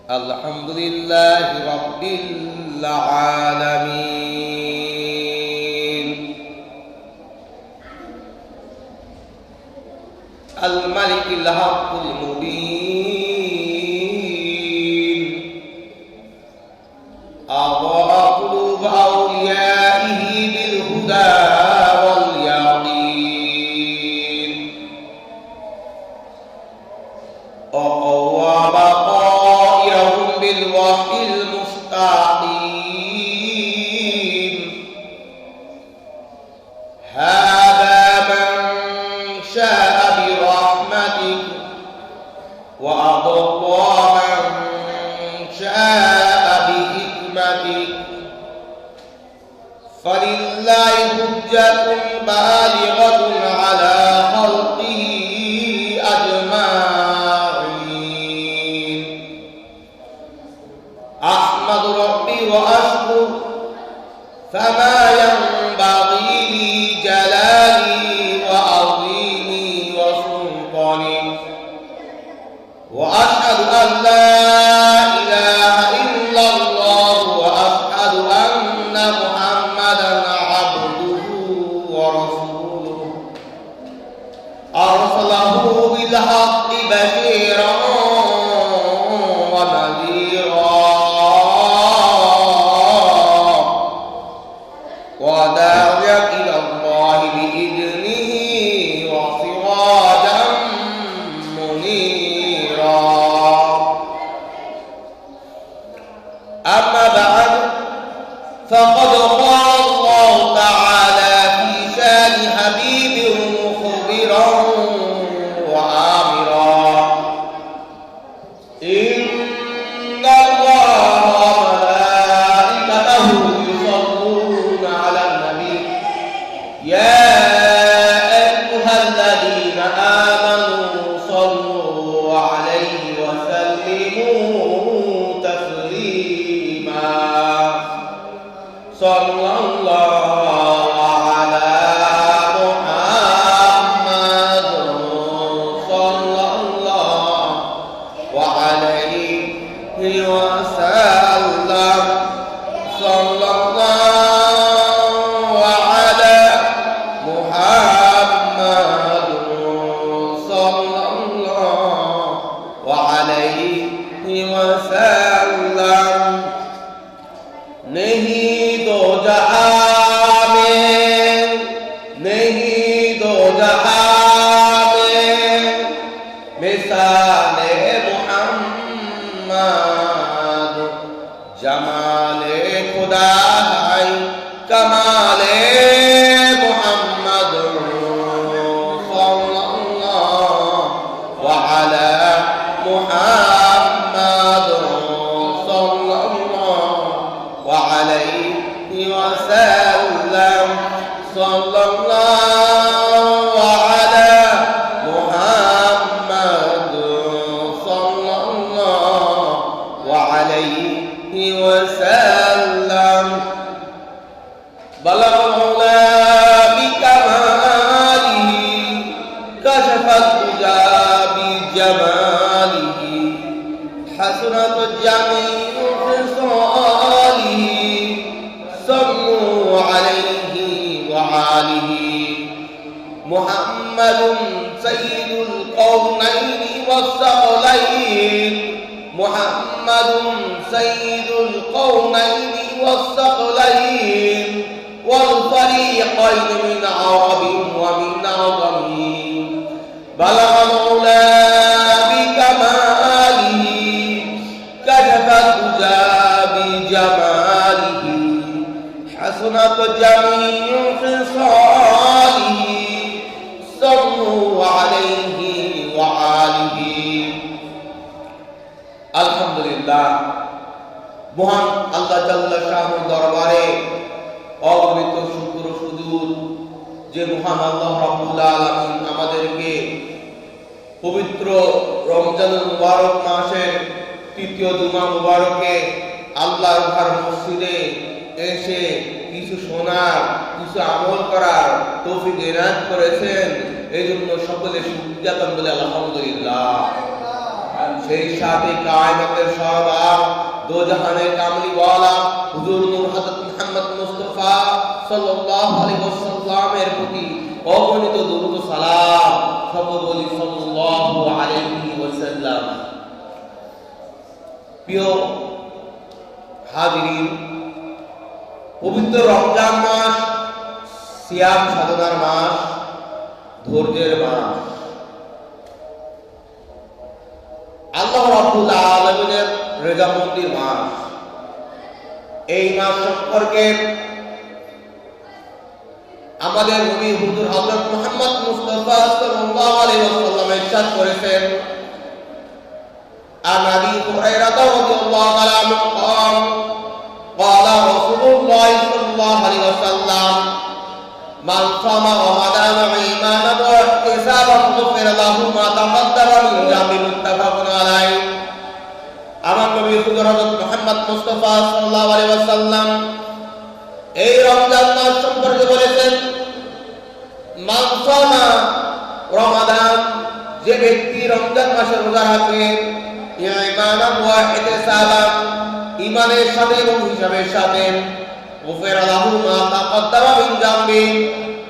আলহামদুলিল্লাহ রাব্বিল আলামিন আল মালিকিল হাক্কুল মুবিন আযা কুলুব আউলিয়াইহি বিল হুদা ওয়াল ইয়াকিন وقوى بقائهم بالوحي المستقيم هذا من شاء برحمته وأضل من شاء بحكمته فلله حجة بالغة على خلقه أجمعين أحمد ربي وأشكر فما ينبغي لجلالي وعظيمي وسلطاني وأشهد أن لا إله إلا الله وأشهد أن محمدا عبده ورسوله أرسله بالحق بشيرا ونذيرا وداعيا إلى الله بإذنه وسراجا منيرا أما بعد فقد قال الله تعالى في شان حبيبه مخبرا وآمرا إن الله وملائكته يصلون على النبي يا أيها الذين آمنوا صلوا عليه وسلموا تسليما صلى الله على محمد صلى الله وعليه وسلم صلى الله على محمد صلى الله وعليه وسلم नहीं दो जहां में नहीं दो जहां में मिसाले मुहम्मद जमाले खुदा है कमाले मुहम्मद सल्लल्लाहु अलैहि मुहम्मद सल्लल्लाहु अलैहि वसल्लम सल्लल्लाहु अलैहि मुहम्मद सल्लल्लाहु अलैहि वसल्लम बलग मौला बिकमालिही कशफत दुजा बिजमालिही हसनत जमीउ खिसालिही सल्लू अलैहि वआलिही मुहम्मदुन सय्यिदुल कौनैनि वस्सक़लैन मुहम्मदुन सय्यिदुल कौनैनि वस्सक़लैन والفريقين من عرب ومن عجم بلغ مولى بكماله كشف الدجى بجماله حسنت جميع خصاله صلوا عليه وآله الحمد لله মহান আল্লাহ জাল্লা শাহর দরবারে অগণিত শুকর সুজুদ যে মহান আল্লাহ রাব্বুল আলামিন আমাদেরকে পবিত্র রমজানুল মুবারক মাসের তৃতীয় জুমা মুবারকে আল্লাহর ঘর মসজিদে এসে কিছু শোনার, কিছু আমল করার তৌফিক এনায়েত করেছেন। এই জন্য সকলে শুকরিয়া বলে আলহামদুলিল্লাহ। সেই সাথে কায়নাতের সরদার, দো জাহানের কামলিওয়ালা হুজুর নূর হযরত মুহাম্মদ মুস্তাফা সাল্লাল্লাহু আলাইহি ওয়াসাল্লামের প্রতি অগণিত দরুদ ও সালাম সকলে বলি সাল্লাল্লাহু আলাইহি ওয়াসাল্লাম। প্রিয় হাজিরিন, পবিত্র রমজান মাস সিয়াম সাধনার মাস, ধৈর্যের মাস। আল্লাহ রাব্বুল আলামিনের রেজামন্দির মাস। এই মাস সম্পর্কে আমাদের নবী হুজুর হযরত মুহাম্মদ মুস্তাফা সাল্লাল্লাহু আলাইহি ওয়াসাল্লাম ইরশাদ করেছেন, আন আবি হুরায়রা রাদিয়াল্লাহু তাআলা আনহু قال قال رسول الله صلى الله عليه وسلم من صام رمضان إيمانا واحتسابا غفر له ما تقدم من ذنبه متفق عليه। আমার নবী হুজুর হযরত মুহাম্মদ মুস্তাফা সাল্লাল্লাহু আলাইহি ওয়াসাল্লাম এই রমজান মাস সম্পর্কে বলেছেন, মান সামা রমাদান, যে ব্যক্তি রমজান মাসে রোজা রাখে, ঈমানান ওয়া ইহতিসাবান, ঈমানের সাথে এবং হিসাবের সাথে, গুফিরা লাহু মা তাকদ্দামা মিন যামবি,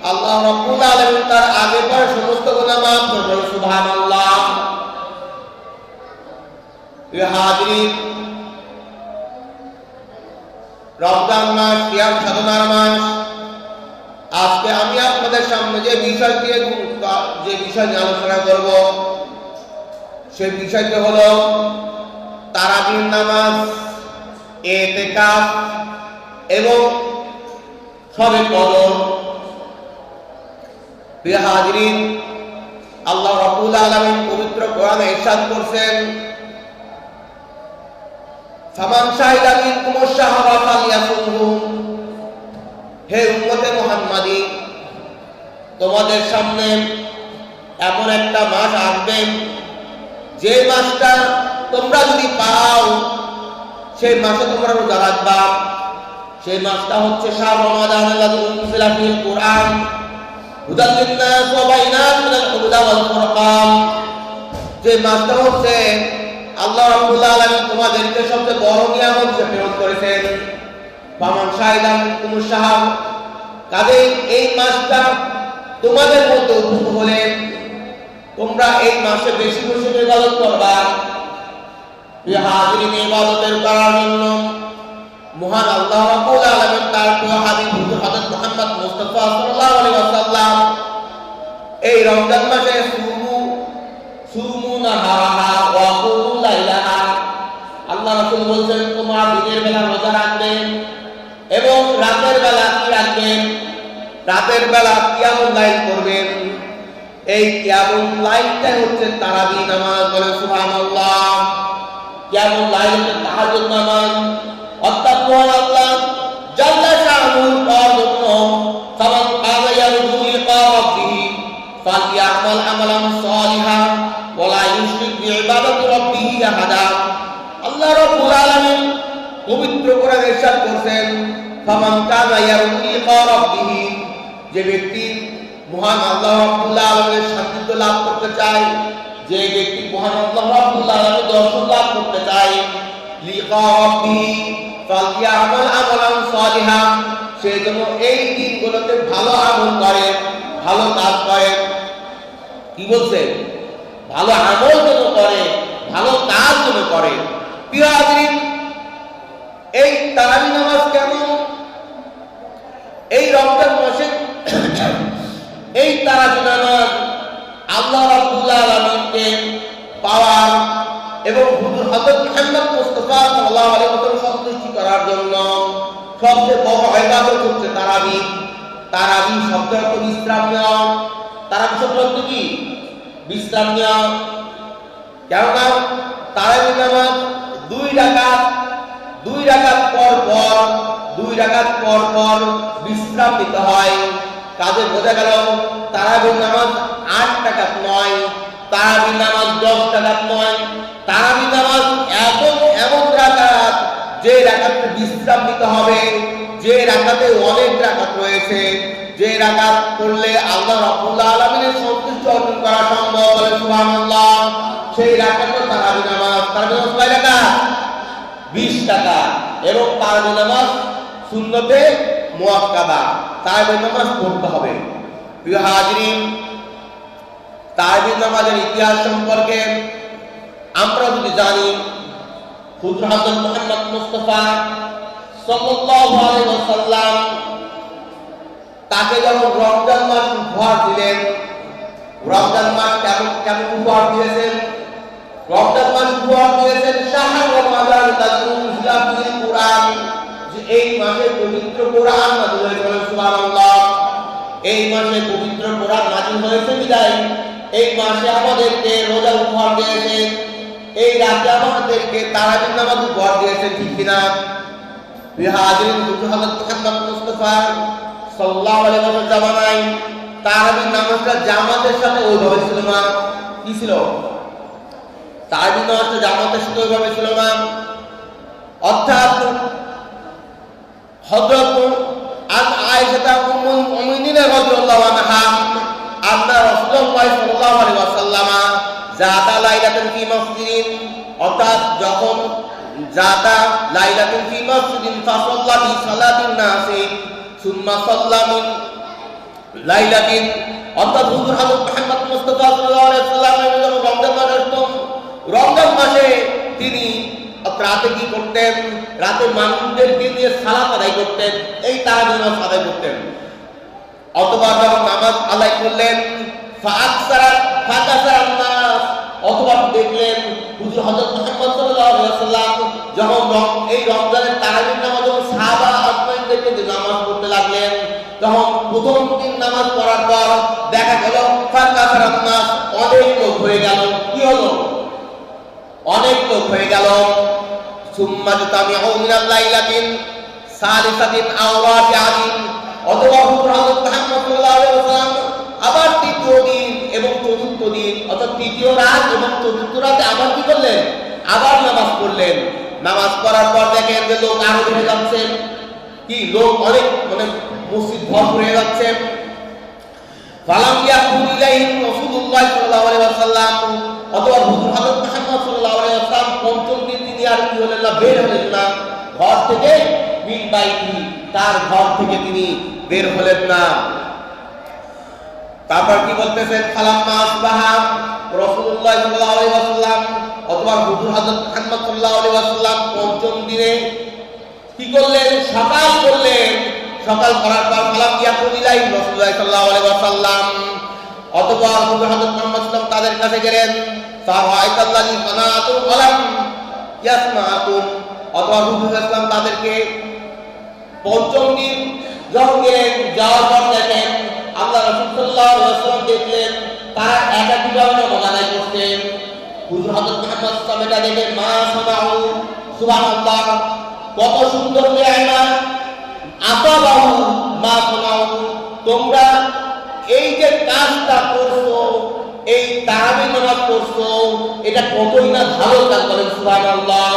আল্লাহ রাব্বুল আলামিন তার আগে পরে সমস্ত গুনাহ মাফ করবেন। সুবহানাল্লাহ। প্রিয় হাজিরিন, রমজান মাস সিয়াম সাধনার মাস। আজকে আমি আপনাদের সামনে যে বিষয় নিয়ে আলোচনা করব, সেই বিষয়টি হলো তারাবির নামাজ, ইতিকাফ এবং শবে কদর। প্রিয় হাজিরিন, আল্লাহ রাব্বুল আলামিন পবিত্র কোরআনে ইরশাদ করেছেন, ফামান শাহিদা মিনকুমুশ শাহরা ফালইয়াসুমহু, হে উম্মতে মুহাম্মাদী, তোমাদের সামনে এমন একটা মাস আসবে, যে মাসটা তোমরা যদি পাও সেই মাসে তোমরা রোজা রাখবা। সেই মাসটা হচ্ছে শাহর রমাদান আল্লাযী উনজিলা ফীহিল কুরআন হুদাল লিন-নাস ওয়া বাইনাতিন মিনাল হুদা ওয়াল ফুরকান। যে মাসটা হচ্ছে আল্লাহ রাব্বুল আলামিন তোমাদেরকে সবচেয়ে বড় নিয়ামত হিসেবে প্রেরণ করেছেন। ফামান শাহিদা মিনকুমুশ শাহর, কাজেই এই মাসটা তোমাদের মধ্যে উপস্থিত হলে তোমরা এই মাসে বেশি বেশি ইবাদত করবা। এই হাজিরিন, ইবাদতের করার জন্য মহান আল্লাহ রাব্বুল আলামিন তার প্রিয় হাবিব হুজুর হযরত মুহাম্মদ মুস্তাফা সাল্লাল্লাহু আলাইহি ওয়াসাল্লাম এই রমজান মাসে সুমু নাহারাহা ওয়া কুমু লাইলাহা, আল্লাহ রাসূল বলেন তোমরা দিনের বেলা রোজা রাখবে এবং রাতের বেলা কি রাখবেন? রাতের বেলা কিয়ামুল লাইল করবেন। এই কিয়ামুল লাইলটা হচ্ছে তারাবি নামাজ। বলে সুবহানাল্লাহ। কিয়ামুল লাইল হচ্ছে তাহাজ্জুদ নামাজ। অর্থাৎ মহান আল্লাহ জাল্লা শানুহু তার জন্য সামান কাযা ইয়ারজু লিকা রাব্বিহি ফালইয়ামাল আমালান সালিহান ওয়া লা ইউশরিক বিইবাদাতি রাব্বিহি আহাদা। আল্লাহ রাব্বুল আলামিন পবিত্র কোরআনে ইরশাদ করেছেন, ফামান কাযা ইয়ারজু লিকা রাব্বিহি, যে ব্যক্তি মহান আল্লাহ রাব্বুল আলামিনের সান্নিধ্য লাভ করতে চায়, যে ব্যক্তি মহান আল্লাহ রাব্বুল আলামিনের দর্শন লাভ করতে চায়, লিকা রাব্বিহি ফালইয়ামাল আমালান সালিহান, সে যেন এই দিনগুলোতে ভালো আমল করে, ভালো কাজ করে। কি বলছে? ভালো আমল যেন করে, ভালো কাজ যেন করে। প্রিয় হাজিরিন, এই তারাবি নামাজ কেন এই রমজান মাসে এই তারাবি নামাজ আল্লাহ রাব্বুল আলামিনকে পাওয়ার এবং হুজুর হযরত মুহাম্মদ মুস্তাফা সাল্লাল্লাহু আলাইহি ওয়াসাল্লাম সন্তুষ্টি করার জন্য সবচেয়ে বড় ইবাদত হচ্ছে তারাবি। তারাবি শব্দ অর্থ বিশ্রাম নেওয়া। তারাবি শব্দ অর্থ কি? বিশ্রাম নেওয়া। কেননা তারাবি নামাজ দুই রাকাত পর পর বিশ্রাম নিতে হয়। কাজে বোঝা গেল তারাবি নামাজ 8 রাকাত নয়, তারাবি নামাজ 10 রাকাত নয়। তারাবি নামাজ এমন রাকাত যে রাকাতে বিশ্রাম নিতে হবে, যে রাকাতে অনেক রাকাত রয়েছে, যে রাকাত পড়লে আল্লাহ রাব্বুল আলামিনের সন্তুষ্টি অর্জন করা সম্ভব, বলে সুবহানাল্লাহ। সেই রাকাত তারাবি নামাজ। তারাবি নামাজ কয় রাকাত? 20 রাকাত। এবং তারাবি নামাজ সুন্নতে মুআক্কাদা, তারাবি নামাজ পড়তে হবে। প্রিয় হাজিরিন, তারাবি নামাজের ইতিহাস সম্পর্কে আমরা যদি জানি, হুজুর হযরত মুহাম্মদ মুস্তাফা সাল্লাল্লাহু আলাইহি ওয়াসাল্লাম তাকে যখন রমজান মাস উপহার দিলেন, রমজান মাস কেমন উপহার দিয়েছেন? রমজান মাস উপহার দিয়েছেন শাহর রমাদান তানজিলা ফিল কুরআন, যে এই মাসে পবিত্র কোরআন নাযিল হয়েছে, সুবহানাল্লাহ। এই মাসে পবিত্র কোরআন নাযিল হয়েছে বিদায় এই মাসে আমাদেরকে রোজা উপহার দিয়েছেন, এই রাতে আমাদেরকে তারাবি নামাজ উপহার দিয়েছেন, ঠিক কিনা? হাজিরিন, হুজুর হযরত মুহাম্মদ মুস্তাফা সাল্লাল্লাহু আলাইহি ওয়াসাল্লাম জামানায় তারাবি নামাজটা জামাতের সাথে ওইভাবে ছিল না। কি ছিল? তারাবি নামাজটা জামাতের সাথে ওইভাবে ছিল না। অর্থাৎ হযরত আয়েশা উম্মুল মুমিনিন রাদিয়াল্লাহু আনহা আন্না রাসূলুল্লাহ সাল্লাল্লাহু আলাইহি ওয়াসাল্লাম জাতা লাইলাতুন ফি মসজিদিন, অর্থাৎ যখন জাতা লাইলাতুন ফি মসজিদিন ফাসাল্লা বি সালাতিন নাসি সুম্মা সাল্লা মিন লাইলাতিন, অর্থাৎ হুজুর হযরত মুহাম্মদ মুস্তাফা সাল্লাল্লাহু আলাইহি ওয়াসাল্লাম যখন রমজান মাস আসতো, রমজান মাসে তিনি রাতে কি করতেন? রাতে মানুষদেরকে নিয়ে সালাত আদায় করতেন, এই তারাবি নামাজ আদায় করতেন। অথবা যখন নামাজ আদায় করলেন অথবা দেখলেন হুজুর হযরত মুহাম্মদ সাল্লাল্লাহু আলাইহি ওয়াসাল্লাম যখন এই রমজানের তারাবি নামাজ যখন সাহাবা আজমাইনদেরকে নামাজ পড়তে লাগলেন, তখন প্রথম দিন নামাজ পড়ার পর দেখা গেল ফাকাসারাত নাস, অনেক লোক হয়ে গেল। কি হলো? অনেক লোক হয়ে গেল। সুম্মা তামিউ মিনাল লাইলাতিন সালিসাতিন আও রাবিআতিন, অথবা হুজুর হযরত মুহাম্মদ সাল্লাল্লাহু আলাইহি ওয়াসাল্লাম আবার তৃতীয় দিন এবং চতুর্থ দিন, অর্থাৎ তৃতীয় রাত এবং চতুর্থ রাতে আবার কি করলেন? আবার নামাজ পড়লেন। নামাজ পড়ার পর দেখেন যে লোক আরো বেড়ে যাচ্ছে। কি লোক অনেক, মানে মসজিদ ভরপুর হয়ে যাচ্ছে। ফালাম ইয়াকুল ইলাইহিম রাসূলুল্লাহ সাল্লাল্লাহু আলাইহি ওয়াসাল্লাম, অথবা হুজুর হযরত মুহাম্মদ সাল্লাল্লাহু আলাইহি ওয়াসাল্লাম পঞ্চম দিন তিনি আর কি হলেন না, বের হলেন না ঘর থেকে, মিন বাইতি, তার ঘর থেকে তিনি বের হলেন না। তারপর কি বলতেছেন? ফালাম্মা আসবাহা রাসূলুল্লাহ সাল্লাল্লাহু আলাইহি ওয়াসাল্লাম, অথবা হুজুর হযরত মুহাম্মদ সাল্লাল্লাহু আলাইহি ওয়াসাল্লাম পঞ্চম দিনে কি করলেন? সকাল করলেন। সকাল করার পর ফালাম ইয়াকুল ইলাইহিম রাসূলুল্লাহ সাল্লাল্লাহু আলাইহি ওয়াসাল্লাম, অথবা হুজুর হযরত মুহাম্মদ সাল্লাল্লাহু তাদের কাছে গেলেন। ফারাআইতাল্লাযী মানাতুল কলাম ইয়াসমাতুম, অথবা হুজুর সাল্লাল্লাহু তাদেরকে পঞ্চম দিন যখন গেলেন, যাওয়ার পর দেখেন আল্লাহ রাসূল সাল্লাল্লাহু আলাইহি ওয়াসাল্লাম দেখলেন তারা একাকীভাবে নামাজ আদায় করতেন। হুজুর হযরত মুহাম্মদ সাল্লাল্লাহু আলাইহি ওয়াসাল্লাম দেখেন মা সামাউ, সুবহানাল্লাহ, কত সুন্দর নিয়ামত। আতাবাহু মা সামাউ, তোমরা এই যে কাজটা করছো, এই তারাবি নামাজ করছো, এটা কতই না ভালো কাজ, করেন সুবহানাল্লাহ।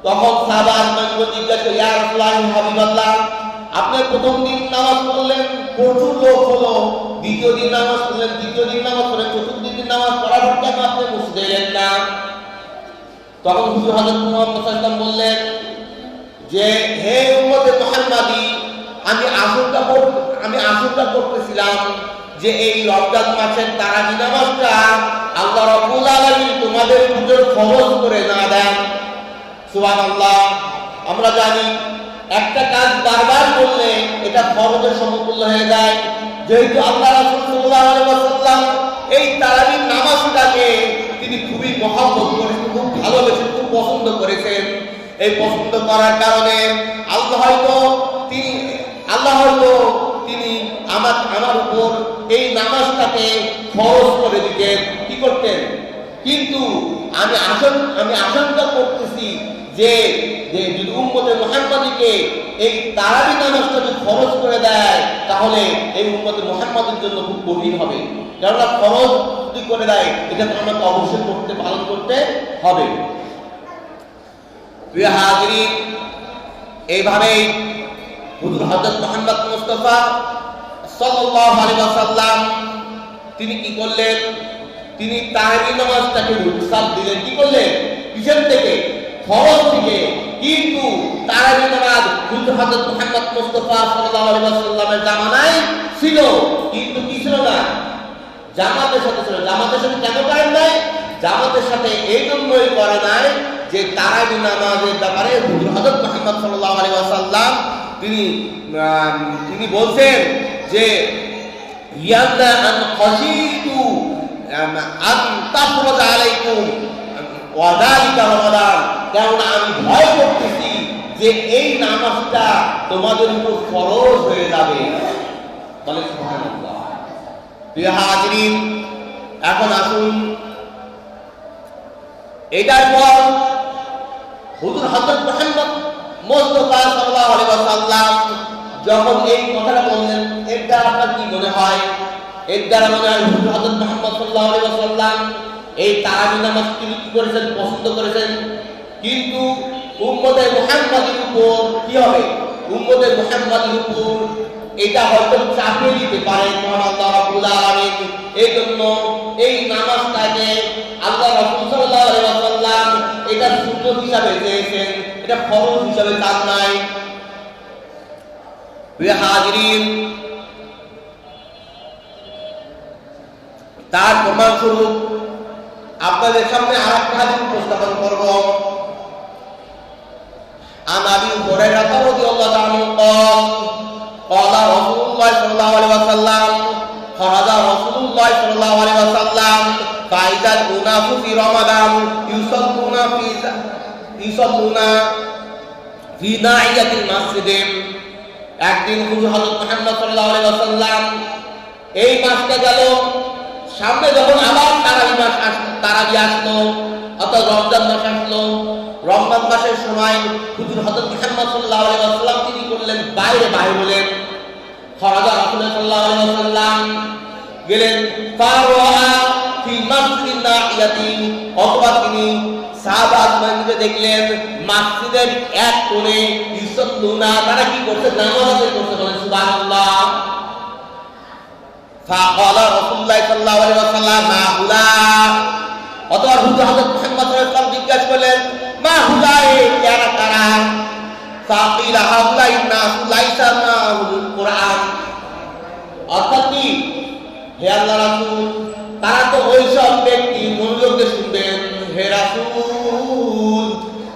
তখন সাহাবা আজমাইন জিজ্ঞাসা করলেন, ইয়া রাসূলুল্লাহ, হাবিবাল্লাহ, আপনি প্রথম দিন নামাজ পড়লেন, প্রচুর লোক হলো, দ্বিতীয় দিন নামাজ পড়লেন, তৃতীয় দিন নামাজ পড়লেন, চতুর্থ দিন নামাজ পড়ার পর কেন আপনি মসজিদে এলেন না? তখন হুজুর হযরত মুহাম্মদ সাল্লাল্লাহু আলাইহি ওয়াসাল্লাম বললেন যে, হে উম্মতে মুহাম্মাদি, আমি আশঙ্কা করতেছিলাম যে এই রমজান মাসের তারাবি নামাজটা আল্লাহ রাব্বুল আলামিন তোমাদের উপর ফরজ করে না দেন। সুবহানাল্লাহ। আমরা জানি একটা কাজ বারবার করলে এটা ফরজের সমতুল্য হয়ে যায়। যেহেতু আল্লাহ রাসূল সাল্লাল্লাহু আলাইহি ওয়াসাল্লাম এই তারাবি নামাজটাকে তিনি খুবই মহব্বত করেছেন, খুব ভালোবেসেন, খুব পছন্দ করেছেন। এই পছন্দ করার কারণে আল্লাহ হয়তো তিনি আমার উপর এই নামাজটাকে ফরজ করে দিতেন। কি করতেন? কিন্তু আমি আশঙ্কা করতেছি যে যদি উম্মতে মুহাম্মাদীকে এই তারাবি নামাজটা যদি ফরজ করে দেয়, তাহলে এই উম্মতে মুহাম্মাদের জন্য খুব কঠিন হবে। কেননা ফরজ যদি করে দেয়, এটা তো আমাকে অবশ্যই পালন করতে হবে। প্রিয় হাজিরিন, এইভাবেই হুজুর হযরত মুহাম্মদ মুস্তাফা সাল্লাল্লাহু আলাইহি ওয়াসাল্লাম তিনি কি করলেন, তিনি তারাবি নামাজটাকে রুখসাত দিলেন। কি করলেন? কিসের থেকে? ফরজ থেকে। কিন্তু তারাবি নামাজ হুজুর হযরত মুহাম্মদ মুস্তাফা সাল্লাল্লাহু আলাইহি ওয়াসাল্লামের জামানায় ছিল, কিন্তু কি ছিল না? জামাতের সাথে ছিল। জামাতের সাথে কেন করেন নাই? জামাতের সাথে এই জন্যই করে নাই যে তারাবি নামাজের ব্যাপারে হুজুর হযরত মুহাম্মদ সাল্লাল্লাহু আলাইহি ওয়াসাল্লাম তিনি বলছেন যে ইয়ান্না আন খাশিতু আন তাফরজ আলাইকুম ওয়া যালিকা রমাদান, কারণ আমি ভয় করতেছি যে এই নামাজটা তোমাদের উপর ফরজ হয়ে যাবে। বলে সুবহানাল্লাহ। প্রিয় হাজিরিন, এখন আসুন এটার পর হুজুর হযরত মুহাম্মদ মুস্তাফা সাল্লাল্লাহু আলাইহি ওয়াসাল্লাম যখন এই কথাটা বললেন, এর দ্বারা আপনার কি মনে হয়? এর দ্বারা মনে হয় হুজুর হযরত মুহাম্মদ সাল্লাল্লাহু আলাইহি ওয়াসাল্লাম এই তারাবি নামাজ তিনি কি করেছেন? পছন্দ করেছেন। কিন্তু উম্মতে মুহাম্মাদের উপর কি হবে? উম্মতে মুহাম্মাদের উপর এটা হয়তো চাপিয়ে দিতে পারেন মহান আল্লাহ রাব্বুল আলামিন। এই জন্য এই নামাজটাকে আল্লাহ রাসূল সাল্লাল্লাহু আলাইহি ওয়াসাল্লাম এটা সুন্নাত হিসাবে দিয়েছেন, এটা ফরজ হিসাবে চান নাই। প্রিয় হাজিরিন, তার প্রমাণস্বরূপ আপনাদের সামনে আরেকটা হাদিস উপস্থাপন করব। عن أبي هريرة رضي الله عنه قال قال رسول الله صلى الله عليه وسلم خرج رسول الله صلى الله عليه وسلم فإذا الناس في رمضان يصلون في ناحية المسجد। একদিন হুজুর হযরত মুহাম্মদ সাল্লাল্লাহু আলাইহি ওয়াসাল্লাম এই মাসটা গেল, সামনে যখন আবার তারাবি আসলো অর্থাৎ রমজান মাস আসলো, রমজান মাসের সময় হুজুর হযরত মুহাম্মদ সাল্লাল্লাহু আলাইহি ওয়াসাল্লাম তিনি করলেন বাইরে হলেন। খরাজা রাসূল সাল্লাল্লাহু আলাইহি ওয়াসাল্লাম গেলেন ফারওয়া ফি মাসজিদিন নাহিয়াতি, অথবা তিনি সাহাবাত মসজিদে দেখলেন মসজিদের এক কোণে ইসল্লুনা, তারা কি করছে? নামাজ আদায় করছে। বলেন সুবহানাল্লাহ। ফাকালা রাসূলুল্লাহ সাল্লাল্লাহু আলাইহি ওয়াসাল্লাম মা হুলা, অথবা হুজুর হযরত মুহাম্মদ সাল্লাল্লাহু আলাইহি ওয়াসাল্লাম জিজ্ঞাসা করলেন মা হুলা, কারা কারা? ফাকিলা হাউলা ইন্নাস লাইসা মাহুল কুরআন, অর্থাৎ কি হে আল্লাহ রাসূল, তারা তো ওই সব ব্যক্তি, মনোযোগ দিয়ে শুনবেন হে রাসূল,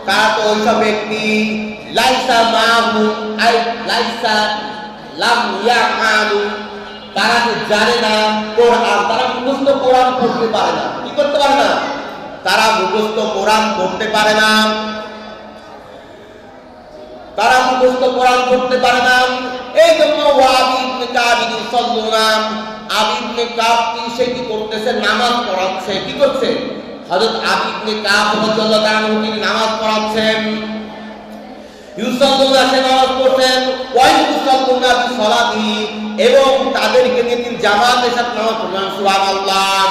তারা তো ওই সব ব্যক্তি লাইসা মাহু আই লাইসা লাম ইয়ামালু, তারা তো জানে না কোরআন, তারা মুখস্থ কোরআন পড়তে পারে না। কি করতে পারে না? তারা মুখস্থ কোরআন পড়তে পারে না, তারা মুখস্থ কোরআন পড়তে পারে না। এই জন্য ওয়াবি ইবনে কাব ইউসাল্লুনা, আবি ইবনে কাব সে কি করতেছে? নামাজ পড়াচ্ছে। কি করছে? হযরত আবি ইবনে কাব রাদিয়াল্লাহু তাআলা তিনি নামাজ পড়াচ্ছেন। ইউসাল্লুনা, সে নামাজ পড়ছেন। ওয়া ইউসাল্লুনা বিসসালাতি, এবং তাদেরকে নিয়ে তিনি জামাতের সাথে নামাজ পড়লেন। সুবহানাল্লাহ।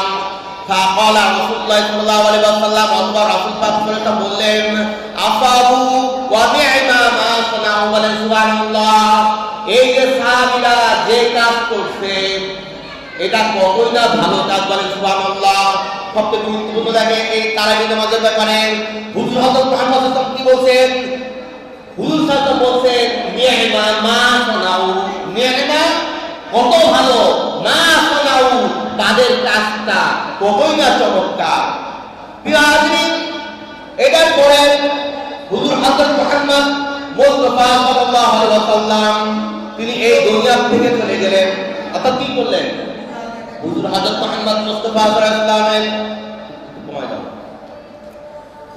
ফাকালা রাসূলুল্লাহ সাল্লাল্লাহু আলাইহি ওয়াসাল্লাম, অথবা রাসূল পাক সাল্লাল্লাহু বললেন আফাবু ওয়া নি'মা মা সানাউ। বলেন সুবহানাল্লাহ। এই যে সাহাবীরা যে কাজ করছে এটা কতই না ভালো কাজ। বলেন সুবহানাল্লাহ। সবচেয়ে গুরুত্বপূর্ণ লাগে এই তারাবি নামাজের ব্যাপারে হুজুর হযরত মুহাম্মদ সাল্লাল্লাহু আলাইহি ওয়াসাল্লাম কি বলছেন? হুজুর সাল্লাল্লাহু বলছেন নি'মা মা সানাউ, নি'মা কত ভালো, মা সানাউ তাদের কাজটা কতই না চমৎকার। প্রিয় হাজিরিন, এটার পরে হুজুর হযরত মুহাম্মদ মুস্তাফা সাল্লাল্লাহু আলাইহি ওয়াসাল্লাম তিনি এই দুনিয়া থেকে চলে গেলেন। অর্থাৎ কি করলেন? হুজুর হযরত মুহাম্মদ মুস্তাফা সাল্লাল্লাহু আলাইহি ওয়াসাল্লাম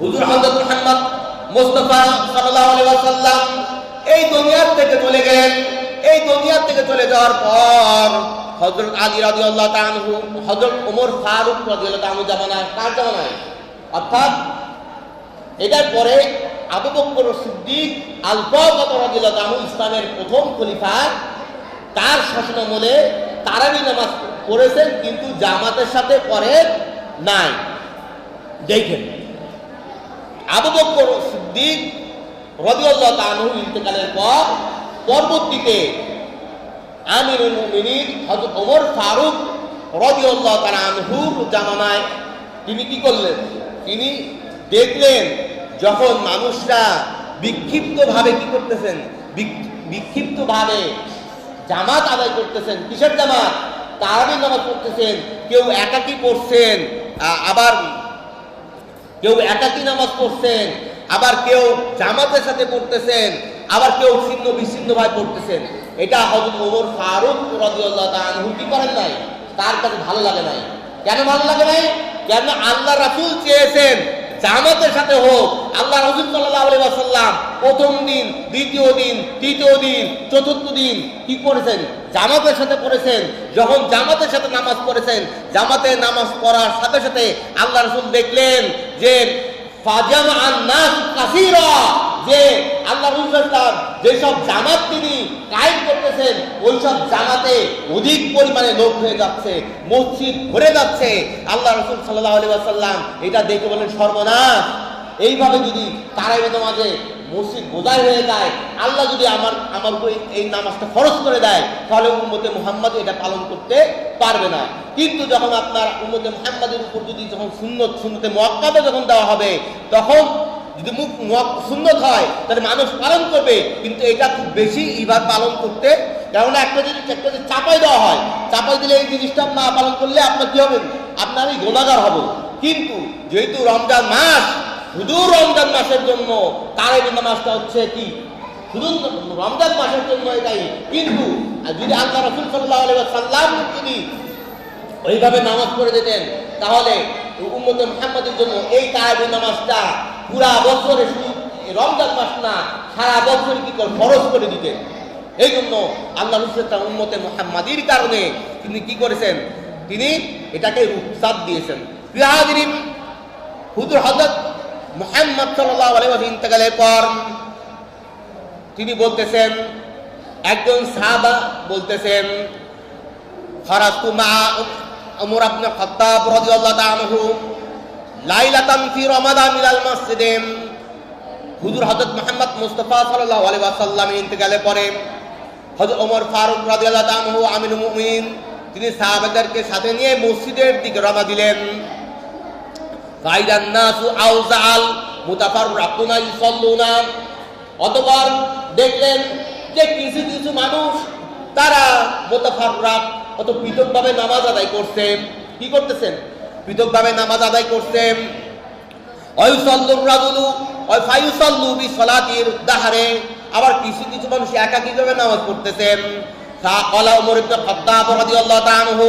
হুজুর হযরত মুহাম্মদ মুস্তাফা সাল্লাল্লাহু আলাইহি ওয়াসাল্লাম এই দুনিয়া থেকে চলে গেলেন। এই দুনিয়া থেকে চলে যাওয়ার পর হযরত আলী রাদিয়াল্লাহু তাআলা আনহু, হযরত ওমর ফারুক রাদিয়াল্লাহু তাআলা জামানায়, কার জামানায়? অর্থাৎ এটার পরে আবু বকর সিদ্দিক আল-ফারুক রাদিয়াল্লাহু তাআলা ইসলামের প্রথম খলিফা, তার শাসনামলে তারাবি নামাজ পড়েছেন, কিন্তু জামাতের সাথে পড়ে নাই। দেখেন আবু বকর সিদ্দিক রাদিয়াল্লাহু তাআলা আনহু ইন্তেকালের পর পরবর্তীতে আমিরুল মুমিনিন হযরত ওমর ফারুক রাদিয়াল্লাহু তাআলা আনহুর জামানায় তিনি কি করলেন, তিনি দেখলেন যখন মানুষরা বিক্ষিপ্তভাবে কি করতেছেন, বিক্ষিপ্তভাবে জামাত আদায় করতেছেন। কিসের জামাত? তারাবির নামাজ পড়তেছেন, কেউ একাকী পড়ছেন, আবার কেউ একাকী নামাজ পড়ছেন, আবার কেউ জামাতের সাথে পড়তেছেন, আবার কেউ ছিন্ন বিচ্ছিন্ন ভাবে পড়তেছেন। এটা হযরত ওমর ফারুক রাদিয়াল্লাহু তাআলা আনহু কি করেন নাই, তার কাছে ভালো লাগে নাই। কেন ভালো লাগে নাই? কেন আল্লাহ রাসূল চেয়েছেন জামাতের সাথে হোক। আল্লাহ রাসূল সাল্লাল্লাহু আলাইহি ওয়াসাল্লাম প্রথম দিন, দ্বিতীয় দিন, তৃতীয় দিন, চতুর্থ দিন কি করেছেন? জামাতের সাথে পড়েছেন। যখন জামাতের সাথে নামাজ পড়েছেন, জামাতে নামাজ পড়ার সাথে সাথে আল্লাহ রাসূল দেখলেন যে ফাজামাআন নাস কাসীরা, যে আল্লাহ রাসূল যেসব জামাত তিনি কায়েম করতেছেন ওই সব জামাতে অধিক পরিমাণে লোক হয়ে যাচ্ছে, মসজিদ ভরে যাচ্ছে। আল্লাহ রাসূল সাল্লাল্লাহু আলাইহি ওয়াসাল্লাম এটা দেখে বলেন সর্বনাশ, এইভাবে যদি তারাবির নামাজে মসজিদ বোঝাই হয়ে যায়, আল্লাহ যদি আমার উপর এই নামাজটা ফরজ করে দেয়, তাহলে উম্মতে মুহাম্মদ এটা পালন করতে পারবে না। কিন্তু যখন আপনার উম্মতে মুহাম্মাদের উপর যদি যখন সুন্নতে মুআক্কাদা যখন দেওয়া হবে, তখন যদি সুন্নত হয় তাহলে মানুষ পালন করবে। কিন্তু এটা খুব বেশি ইবাদ পালন করতে, কেননা একটা যদি চাপাই দেওয়া হয়, চাপাই দিলে এই জিনিসটা না পালন করলে আপনার কি হবে, আপনারই গুনাহগার হবে। কিন্তু যেহেতু রমজান মাস, শুধু রমজান মাসের জন্য তারাবির নামাজটা হচ্ছে কি শুধু রমজান মাসের জন্য এটাই। কিন্তু যদি আল্লাহ রাসূল সাল্লাল্লাহু আলাইহি ওয়াসাল্লাম যদি ওইভাবে নামাজ পড়ে দিতেন, তাহলে উম্মতে মুহাম্মাদের জন্য এই তারাবির নামাজটা পুরা বছরে, শুধু রমজান মাস না সারা বছর কি করে ফরজ করে দিতেন। এই জন্য আল্লাহ রাসূল উম্মতে মুহাম্মাদির কারণে তিনি কি করেছেন, তিনি এটাকে রুখসাত দিয়েছেন। প্রিয়হাজিরিন, হুজুর হযরত মুহাম্মদ সাল্লাল্লাহু আলাইহি ওয়াসাল্লাম ইন্তেকালের পর তিনি বলতেছেন, একজন সাহাবা বলতেছেন, খারাজতু মা উমর ইবনে খাত্তাব রাদিয়াল্লাহু তাআলা আনহু লাইলাতান ফি রমাদান ইলাল মসজিদে। হুজুর হযরত মুহাম্মদ মুস্তাফা সাল্লাল্লাহু আলাইহি ওয়াসাল্লাম ইন্তেকালের পরে হযরত ওমর ফারুক রাদিয়াল্লাহু তাআলা আনহু আমিরুল মুমিনিন তিনি সাহাবাদেরকে সাথে নিয়ে মসজিদের দিকে রওনা দিলেন। ফাইদান নাসু আউজাল মুতাফাররাকুনা ইসাল্লুনা, অতঃপর দেখলেন যে কিছু কিছু মানুষ তারা মুতাফাররাক অত পৃথকভাবে নামাজ আদায় করছে। কি করতেছেন? পৃথকভাবে নামাজ আদায় করছেন। ওয়ায়ুসাল্লুর রাজুলু ওয়া ফায়ুসাল্লু বিসলাতির দাহরে, আবার কিছু কিছু মানুষ একাকীভাবে নামাজ পড়তেছেন। ফাকালা উমর ইবনে খাত্তাব রাদিয়াল্লাহু তাআলা আনহু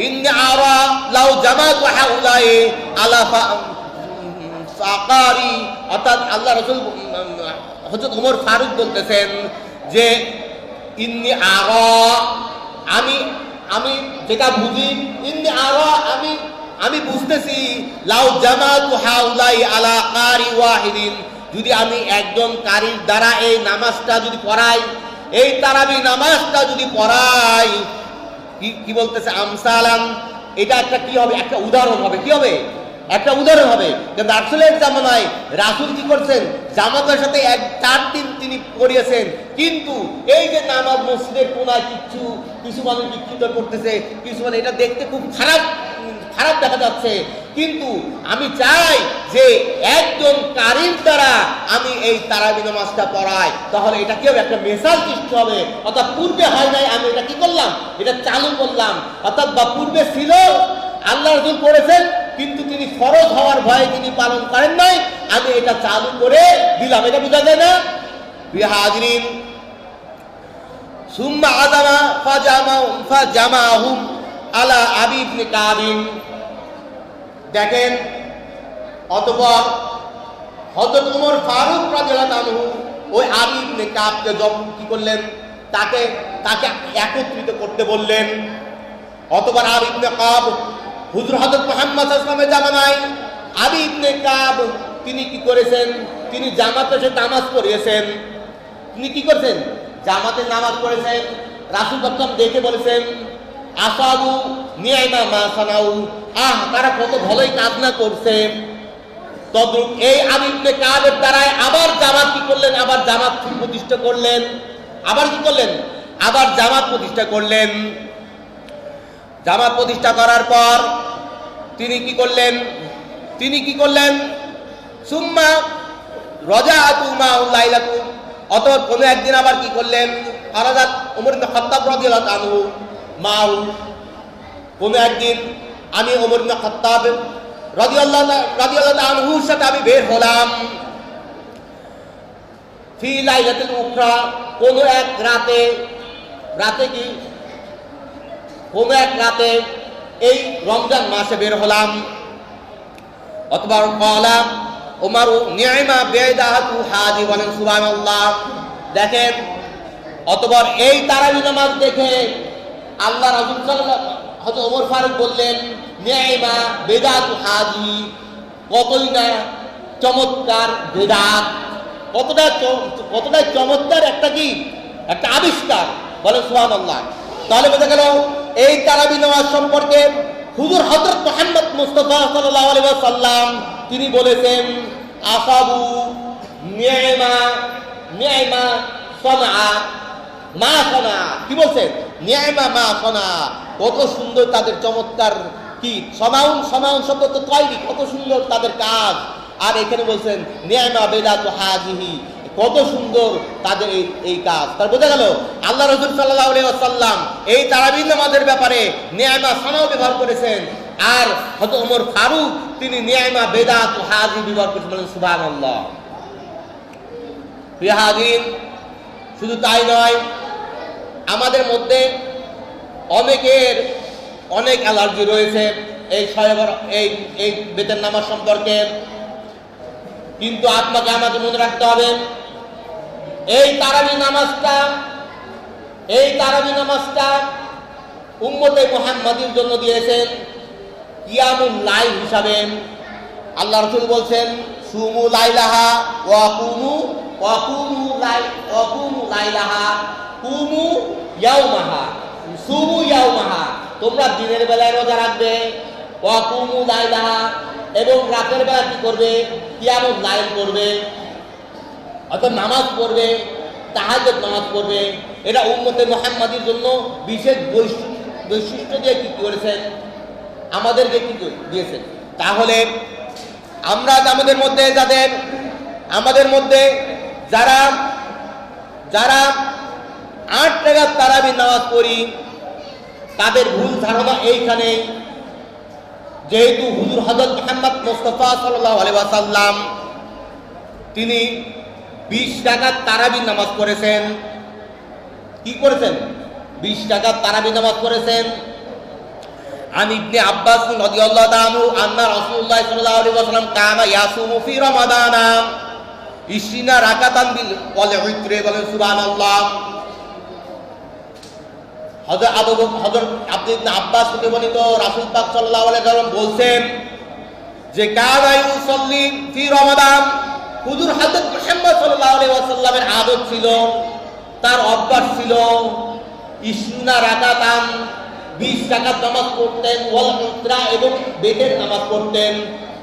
ইন্নী আরা লাউ জামাতু হাউলাই আলা ফাকারি, অর্থাৎ আল্লাহ রাসূল হযরত ওমর ফারুক বলতেছেন যে ইন্নী আরা, আমি যেটা বুঝি, ইন্নী আরা আমি বুঝতেছি, লাউ জামাতু হাউলাই আলা কারি ওয়াহিদিন, যদি আমি একজন কারীর দ্বারা এই নামাজটা যদি পড়াই, এই তারাবি নামাজটা যদি পড়াই, কি বলতেছে, আমসালান, এটা একটা কি হবে, একটা উদাহরণ হবে। কি হবে? একটা উদাহরণ হবে। কিন্তু রাসূলের জামানায় রাসূল কি করছেন, জামাতের সাথে 4 দিন তিনি পড়িয়েছেন। কিন্তু এই যে নামাজ মসজিদের কোনায় কিছু মানুষ বিক্ষিপ্ত করতেছে, কিছু মানে এটা দেখতে খুব খারাপ দেখা যাচ্ছে। কিন্তু আমি চাই যে একজন কারীর দ্বারা আমি এই তারাবি নামাজটা পড়াই, তাহলে এটা কি হবে, একটা মেসাল সৃষ্টি হবে। অর্থাৎ পূর্বে হয় নাই, আমি এটা কি করলাম, এটা চালু করলাম। অর্থাৎ বা পূর্বে ছিল, আল্লাহ রাসূল করেছেন, কিন্তু তিনি ফরজ হওয়ার ভয়ে তিনি পালন করেন নাই, আমি এটা চালু করে দিলাম। এটা বোঝা যায় না? বিহাজিরিন, সুম্মা আযামা ফাজামাহুম আলা আবি ইবনে কাবিন। দেখেন, অতঃপর হযরত ওমর ফারুক রাদিয়াল্লাহু আনহু ওই আবি ইবনে কাবকে কি করলেন, তাকে একত্রিত করতে বললেন। অতঃপর আবি ইবনে কাব হুজুর হযরত মুহাম্মদ সাল্লাল্লাহু আলাইহি ওয়াসাল্লামের জামানায় আবি ইবনে কাব তিনি কি করেছেন, তিনি জামাতের সাথে নামাজ পড়িয়েছেন। তিনি কি করেছেন, জামাতে নামাজ পড়েছেন। রাসূল সাল্লাল্লাহু দেখে বলেছেন, আসাবু নি'মা মা সানাউ, তারা কত ভালোই কাজ না করছে। তদ্রুপ এই আলী ইবনে কাবের দ্বারাই আবার জামাত কি করলেন, আবার জামাত প্রতিষ্ঠা করলেন, আবার কি করলেন, আবার জামাত প্রতিষ্ঠা করলেন। জামাত প্রতিষ্ঠা করার পর তিনি কি করলেন, সুম্মা রাজাআতু মাউলাইলাতু, অতঃপর কোন একদিন আবার কি করলেন, আরাদাত ওমর ইবনে খাত্তাব রাদিয়াল্লাহু আনহু মাউ, কোন একদিন আমি ওমর ইবনে খাত্তাব রাদিয়াল্লাহু আনহুর সাথে আমি বের হলাম, ফি লাইলাতুল উখরা, কোন এক রাতে, কি কোন এক রাতে এই রমজান মাসে বের হলাম। অথবা ক্বালা উমারু নি'মা বিদাতু হাজি, বলেন সুবহানাল্লাহ। দেখেন, অতঃপর এই তারাবি নামাজ দেখে আল্লাহ রাসূল সাল্লাল্লাহু হযরত ওমর ফারুক বললেন, নি'মা বিদাতু হাজি, কতই না চমৎকার বিদাত, কতটা চমৎকার একটা আবিষ্কার, বলেন সুবহানাল্লাহ। তাহলে বোঝা গেল এই তারাবি নামাজ সম্পর্কে হুজুর হযরত মুহাম্মদ মুস্তাফা সাল্লাল্লাহু আলাইহি ওয়াসাল্লাম তিনি বলেছেন, আসাবু নি'মা সানা মা সানা, কি বলছেন, নি'মা মা সানা, কত সুন্দর তাদের চমৎকার কি সমাউন শব্দ তো তৈরি, কত সুন্দর তাদের কাজ। আর এখানে বলছেন নি'মা বিদাতু হাজিহি, কত সুন্দর তাদের এই কাজ। তার বোঝা গেল আল্লাহ রাসূল সাল্লাল্লাহু আলাইহি ওয়াসাল্লাম এই তারাবির নামাজের ব্যাপারে নি'মা সানাও ব্যবহার করেছেন, আর হযরত ওমর ফারুক তিনি নি'মা বিদাতু হাজি ব্যবহার করেছেন, বলেন সুবহানাল্লাহ। প্রিয় হাজির, শুধু তাই নয়, আমাদের মধ্যে অনেকের অনেক অ্যালার্জি রয়েছে এই বেতের নামাজ সম্পর্কে, কিন্তু আপনাকে আমাকে মনে রাখতে হবে এই তারাবি নামাজটা উম্মতে মুহাম্মাদীর জন্য দিয়েছেন কিয়ামুল লাইল হিসাবে। আল্লাহ রাসূল বলছেন, সুমু লাইলাহা ওয়া কুমু লাইলাহা কুমু ইয়াউমাহা, সুমু ইয়াউমাহা, তোমরা দিনের বেলায় রোজা রাখবে, ওয়া কুমু লাইলাহা, এবং রাতের বেলা কি করবে, কিয়ামুল লাইল করবে, অর্থাৎ নামাজ পড়বে, তাহাজ্জুদ নামাজ পড়বে। এটা উম্মতে মুহাম্মাদীর জন্য বিশেষ বৈশিষ্ট্য দিয়ে কি করেছেন, আমাদেরকে কি দিয়েছেন। তাহলে আমরা আমাদের মধ্যে যারা 8 রাকাত তারাবি নামাজ পড়ি, তাদের ভুল ধারণা এইখানে, যেহেতু হুজুর হযরত মুহাম্মদ মুস্তাফা সাল্লাল্লাহু আলাইহি ওয়াসাল্লাম তিনি 20 রাকাত তারাবি নামাজ পড়েছেন, কি করেছেন, 20 রাকাত তারাবি নামাজ পড়েছেন। আন ইবনে আব্বাস রাদিয়াল্লাহু তাআলা আনহু আন্না রাসূলুল্লাহ সাল্লাল্লাহু আলাইহি ওয়াসাল্লাম কানা ইয়াসুমু ফি রমাদানা 20 রাকাতান বিল উইত্রে, বলেন সুবহানাল্লাহ। হযরত আব্দুল্লাহ আব্বাস থেকে বর্ণিত, রাসূল পাক সাল্লাল্লাহু আলাইহি ওয়াসাল্লাম বলছেন যে কানা ইউসাল্লি ফি রমাদান, হুজুর হযরত মুহাম্মদ সাল্লাল্লাহু আলাইহি ওয়াসাল্লামের আদত ছিল, তার অভ্যাস ছিল 20 রাকাতান, 20 রাকাত নামাজ পড়তেন, ওয়াল উতরা, এবং বেতের নামাজ পড়তেন।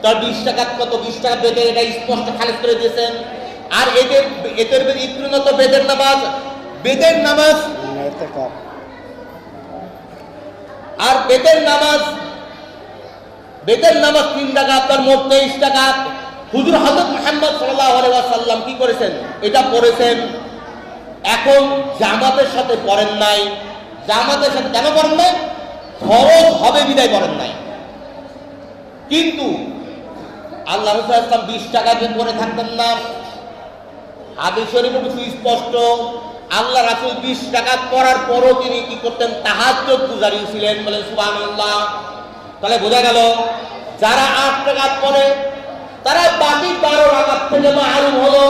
তার 20 রাকাত কত, 20 রাকাত বেতের, এটা স্পষ্ট খালেদ করে দিয়েছেন। আর এদের ইত্রিনত বেতের নামাজ আর বেতের নামাজ 3 রাকাত, তার মোট 23 রাকাত। হুজুর হযরত মুহাম্মদ সাল্লাল্লাহু আলাইহি ওয়াসাল্লাম কি করেছেন, এটা পড়েছেন। এখন জামাতের সাথে পড়েন নাই, জামাতের সাথে কেন পড়েন নাই, ফরজ হবে বিদায় পড়েন নাই। কিন্তু আল্লাহ রাসূল সাল্লাল্লাহু আলাইহি ওয়াসাল্লাম 20 টাকা দিয়ে পড়ে থাকতেন না। হাদিস শরীফে সুস্পষ্ট, আল্লাহ রাসূল 20 রাকাত পড়ার পরও তিনি কি করতেন, তাহাজ্জুদ গুজারি ছিলেন, বলেন সুবহানাল্লাহ। তাহলে বোঝা গেল যারা 8 রাকাত পড়ে তারা বাকি 12 রাকাত থেকে মাহরুম হলো,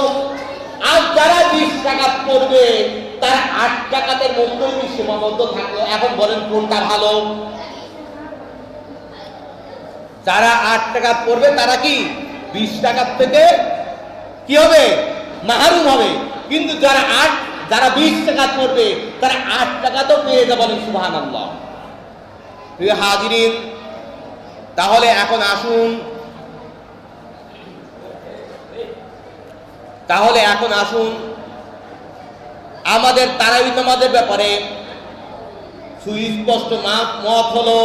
আর যারা 20 রাকাত পড়বে তারা 8 রাকাতের মধ্যেই সীমাবদ্ধ থাকলো। এখন বলেন কোনটা ভালো? যারা 8 রাকাত পড়বে তারা কি 20 রাকাত থেকে কি হবে, মাহরুম হবে। কিন্তু যারা 20 রাকাত পড়বে তারা 8 রাকাতও পেয়ে যাবে, বলেন সুবহানাল্লাহ। প্রিয় হাজিরিন, তাহলে এখন আসুন তাহলে এখন আসুন আমাদের তারাবি নামাজের ব্যাপারে সুস্পষ্ট মত হলো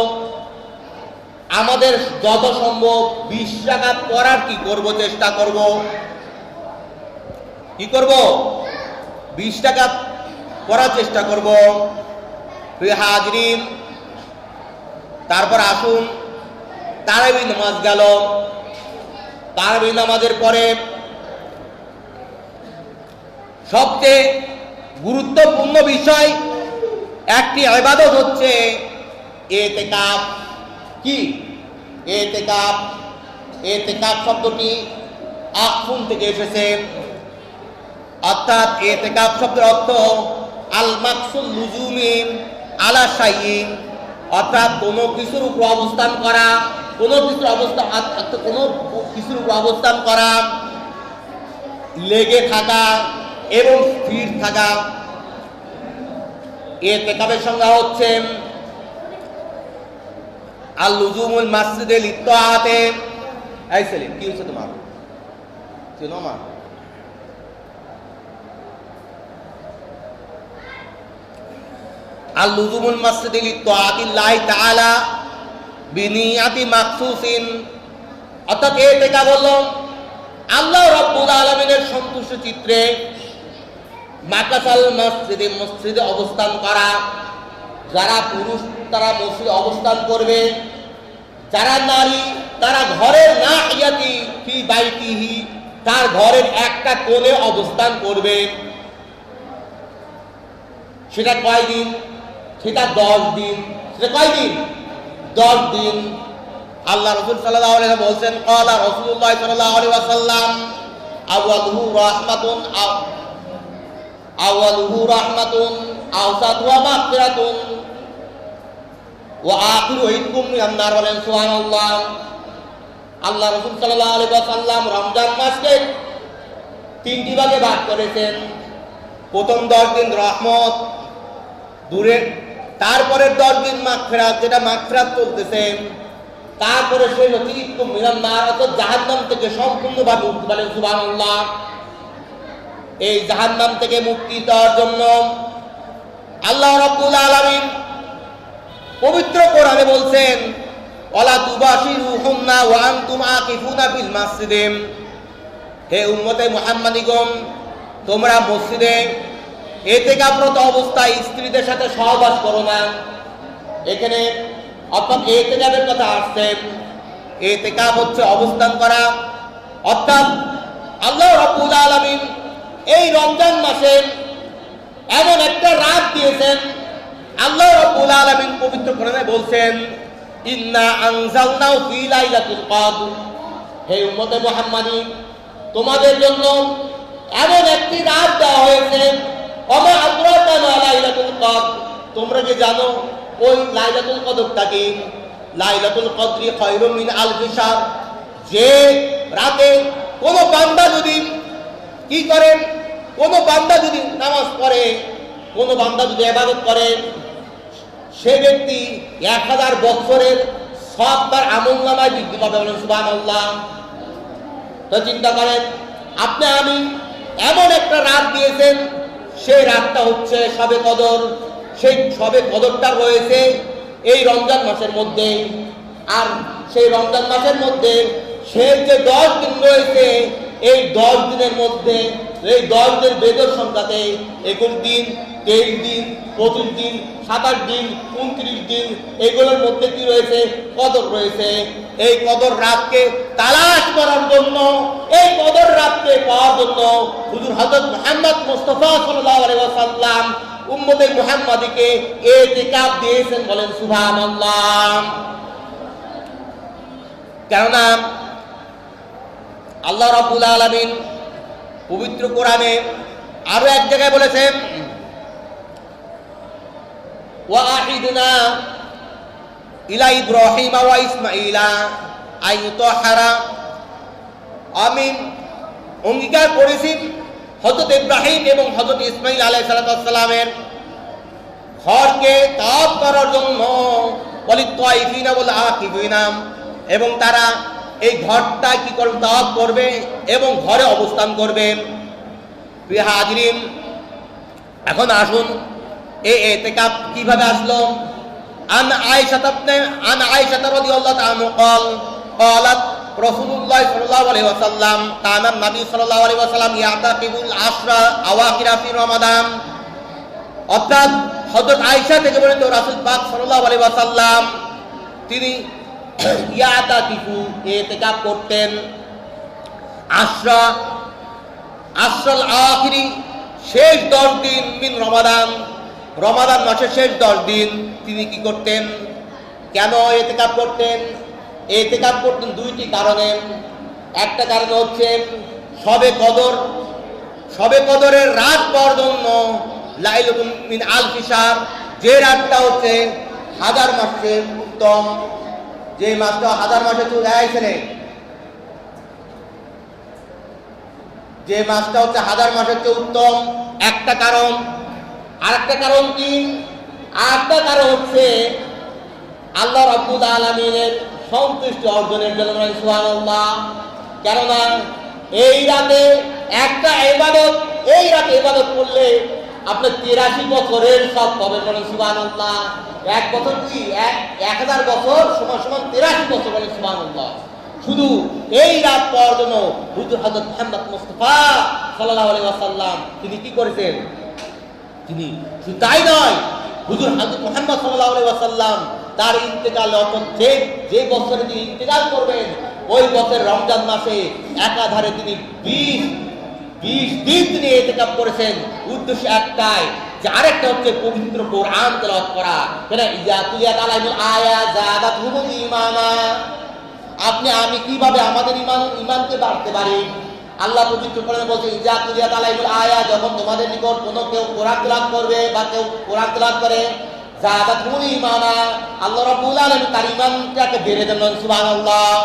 আমাদের যত সম্ভব 20 রাকাত পড়ার কি করব, চেষ্টা করব। কি করব? 20 রাকাত পড়ার চেষ্টা করব। প্রিয় হাজরিন, তারপর আসুন তারাবি নামাজ গেল। তারাবি নামাজের পরে সবচেয়ে গুরুত্বপূর্ণ বিষয় একটি ইবাদত হচ্ছে ইতিকাফ। কি ইতিকাফ? ইতিকাফ শব্দটি আকুন থেকে এসেছে, অর্থাৎ ইতিকাফ শব্দের অর্থ আল মাকসুদ লুজুমি আলা শাইইন, অর্থাৎ কোনো কিছুর উপর অবস্থান করা, কোনো কিছুর উপর অবস্থান করা, লেগে থাকা এবং স্থির থাকা। ইতিকাফের সংজ্ঞা হচ্ছে আল লুজুমুল মাসজিদে লিত্তাআতে। এই সেলিম, কি হচ্ছে তোমার? চেনো মা? আল লুজুমুল মাসজিদে লিত্তাআতিল্লাহি তাআলা বিনিয়াতি মাখসুসিন, অর্থাৎ ইতিকাফ হলো আল্লাহ রাব্বুল আলামিনের সন্তুষ্ট চিত্রে মাকাসাল মসজিদে, মসজিদে অবস্থান করা। যারা পুরুষ তারা মসজিদে অবস্থান করবে, যারা নারী তারা ঘরের নাহিয়াতি ফি বাইতিহি, তার ঘরের একটা কোণে অবস্থান করবে। সেটা কয় দিন? সেটা 10 দিন। সেটা কয় দিন? 10 দিন। আল্লাহ রাসূল সাল্লাল্লাহু আলাইহি ওয়াসাল্লাম বলেন, ক্বালা রাসূলুল্লাহ সাল্লাল্লাহু আলাইহি ওয়াসাল্লাম আওয়ালুহু রাহমাতুন আওসাতুহু মাগফিরাতুন ওয়া আখিরু ইতকুম মিনান নার। বলেন সুবহানাল্লাহ। আল্লাহ রাসূল সাল্লাল্লাহু আলাইহি ওয়াসাল্লাম রমজান মাসকে 3টি ভাগে ভাগ করেছেন। প্রথম 10 দিন রহমত দূরে, তারপরে 10 দিন মাগফিরাত, যেটা মাগফিরাত চলতেছে, তারপরে শেষ হচ্ছে ইতকুম মিনান নার, অর্থাৎ জাহান্নাম থেকে সম্পূর্ণভাবে মুক্তি। বলেন সুবহানাল্লাহ। এই জাহান্নাম থেকে মুক্তি দেওয়ার জন্য আল্লাহ রাব্বুল আলামিন পবিত্র কোরআনে বলছেন, ওয়ালা তুবাশিরুহুন্না ওয়া আনতুম আকিফুনা ফিল মাসজিদে। হে উম্মতে মুহাম্মাদিগণ, তোমরা মসজিদে ইতিকাফরত অবস্থায় স্ত্রীদের সাথে সহবাস করো না। এখানে অর্থাৎ ইতিকাফের কথা আসছে। ইতিকাফ হচ্ছে অবস্থান করা, অর্থাৎ আল্লাহ রাব্বুল আলামিন এই রমজান মাসে এমন একটা রাত দিয়েছেন। আল্লাহ রাব্বুল আলামিন পবিত্র কোরআনে বলছেন, ইন্না আনজালনাহু ফি লাইলাতুল কদর। হে উম্মতে মুহাম্মাদি, তোমাদের জন্য এমন একটি রাত দেওয়া হয়েছে। ওমা আদরাকা মা লাইলাতুল কদর, তোমরা কি জানো ওই লাইলাতুল কদরটা কি? লাইলাতুল কদরি খায়রুম মিন আলফি শাহর। যে রাতে কোন বান্দা যদি কি করেন, কোন বান্দা যদি নামাজ পড়ে, কোন বান্দা যদি ইবাদত করে, সে ব্যক্তি 1000 বছরের সব তার আমলনামায় বৃদ্ধি পাবে। বলেন সুবহানাল্লাহ। তো চিন্তা করেন, আপনি আমি এমন একটা রাত দিয়েছেন, সেই রাতটা হচ্ছে শবে কদর। সেই শবে কদরটা রয়েছে এই রমজান মাসের মধ্যে। আর সেই রমজান মাসের মধ্যে শেষ যে 10 দিন রয়েছে, এই 10 দিনের মধ্যে, এই 10 দিনের বেজর সংখ্যাতে 21 দিন, 23 দিন, 25 দিন, 27 দিন, 29 দিন, এগুলোর মধ্যে কি রয়েছে? কদর রয়েছে। এই কদর রাতকে তালাশ করার জন্য, এই কদর রাতকে পাওয়ার জন্য হুজুর হযরত মুহাম্মদ মুস্তাফা সাল্লাল্লাহু আলাইহি ওয়াসাল্লাম উম্মতে মুহাম্মাদিকে ইতিকাফ দিয়েছেন। বলেন সুবহানাল্লাহ। কেননা আল্লাহ রাব্বুল আলামিন পবিত্র কোরআনে আরো এক জায়গায় বলেছেন, ওয়া আহিদনা ইলা ইব্রাহিম ওয়া ইসমাঈলা আইয়ুতাহহারা। আমি অঙ্গীকার করেছি হযরত ইব্রাহিম এবং হযরত ইসমাঈল আলাইহিস সালামের ঘরকে তাওয়াফ করার জন্য, বলি তাইফিনা ওয়াল আকিফিনা, এবং তারা এই ঘরটা কি করবে? তাওয়াফ করবে এবং ঘরে অবস্থান করবে। প্রিয় হাজিরিন, এখন আসুন এই ইতিকাফ কিভাবে আসলো। আন আয়েশা রাদিয়াল্লাহু তাআলা قالت রাসূলুল্লাহ সাল্লাল্লাহু আলাইহি ওয়াসাল্লাম কানা নবী সাল্লাল্লাহু আলাইহি ওয়াসাল্লাম ইয়াতাকিবুল আশরা আওয়াকিরা ফি রমাদান। অর্থাৎ হযরত আয়েশা থেকে বর্ণিত রাসূল পাক সাল্লাল্লাহু আলাইহি ওয়াসাল্লাম তিনি ইয়াতাকিফু ইতিকাফ করতেন আশরাল আখিরি শেষ 10 দিন মিন রমাদান, রমাদান মাসের শেষ 10 দিন তিনি কি করতেন, কেন ইতিকাফ করতেন? ইতিকাফ করতেন দুইটি কারণে। একটা কারণ হচ্ছে শবে কদরের রাত পর্যন্ত লাইলাতুল মিন আলফি শাহর, যে রাতটা হচ্ছে 1000 মাসের উত্তম, যে মাসটা 1000 মাসে চলে আসে, যে মাসটা হচ্ছে 1000 মাসের চেয়ে উত্তম, একটা কারণ। আর একটা কারণ কি? আরেকটা কারণ হচ্ছে আল্লাহ রাব্বুল আলামিনের সন্তুষ্টি অর্জনের জন্য। সুবহানাল্লাহ। কেননা এই রাতে একটা ইবাদত, এই রাতে ইবাদত করলে আপনি 83 বছরের সব পাবেন। বলেন সুবহানাল্লাহ। এক বছর কি 1000 বছর সমান 83 বছর। বলেন সুবহানাল্লাহ। শুধু এই রাত পাওয়ার জন্য হুজুর হযরত মুহাম্মদ মুস্তাফা সাল্লাল্লাহু আলাইহি ওয়াসাল্লাম তিনি কি করেছেন? তিনি শুধু তাই নয়, হুজুর হযরত মুহাম্মদ সাল্লাল্লাহু আলাইহি ওয়াসাল্লাম তার ইন্তেকাল অর্থাৎ যে বছরে তিনি ইন্তেকাল করবেন ওই বছর রমজান মাসে একাধারে তিনি 20 দিন তিনি ইতিকাফ করেছেন। উদ্দেশ্য একটাই, যে আরেকটা হচ্ছে পবিত্র কোরআন তেলাওয়াত করা। কেন ইজা তুলিয়াত আলাইহিল আয়াত যাদাতহুমুল ঈমানা, আপনি আমি কিভাবে আমাদের ঈমানকে বাড়তে পারি? আল্লাহ পবিত্র কোরআনে বলছে ইজা তুলিয়াত আলাইহিল আয়াত, যখন তোমাদের নিকট কেউ কোরআন তেলাওয়াত করবে বা কেউ কোরআন তেলাওয়াত করে, যাদাতহুমুল ঈমানা, আল্লাহ রাব্বুল আলামিন তার ঈমানটাকে বেড়ে দেন। সুবহানাল্লাহ।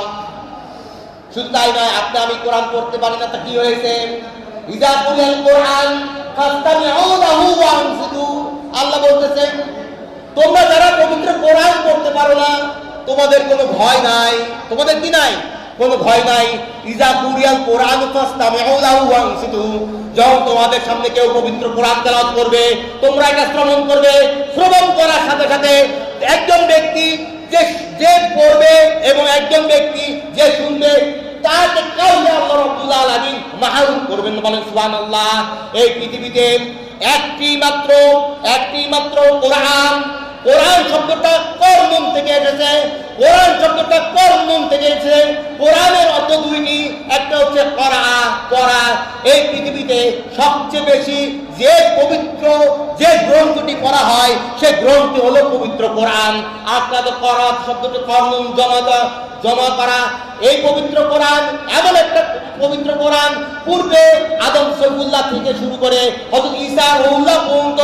শুধু তাই নয়, আপনি আমি কোরআন পড়তে পারি না, তা কি হয়েছে? ইজা কুলিয়াল কোরআন ফাসতামিউ লাহু ওয়া আনসিতু, আল্লাহ বলতেছেন তোমরা যারা পবিত্র কোরআন পড়তে পারো না তোমাদের কোনো ভয় নাই। তোমাদের কি নাই? কোনো ভয় নাই। ইজা কুলিয়াল কোরআন ফাসতামিউ লাহু ওয়া আনসিতু, যখন তোমাদের সামনে কেউ পবিত্র কোরআন তেলাওয়াত করবে তোমরা এটা শ্রবণ করবে। শ্রবণ করার সাথে সাথে একজন ব্যক্তি যে পড়বে এবং একজন ব্যক্তি যে শুনবে তাকে কাউকে আল্লাহ রাব্বুল আলামিন মাহরুম করবেন। বলেন সুবহানাল্লাহ। এই পৃথিবীতে একটি মাত্র কোরআন শব্দটা কর্মন থেকে এসেছে। কোরআন শব্দটা কর্মন থেকে এসেছে। কোরআনের অর্থ দুইটি, একটা হচ্ছে পড়া। এই পৃথিবীতে সবচেয়ে বেশি যে পবিত্র যে গ্রন্থটি পড়া হয় সে গ্রন্থটি হলো পবিত্র কোরআন। আপনাদের করা শব্দটি কর্মন জমা করা। এই পবিত্র কোরআন এমন একটা পবিত্র কোরআন, পূর্বে আদম সৈফুল্লাহ থেকে শুরু করে হযরত ঈসা রুহুল্লাহ পর্যন্ত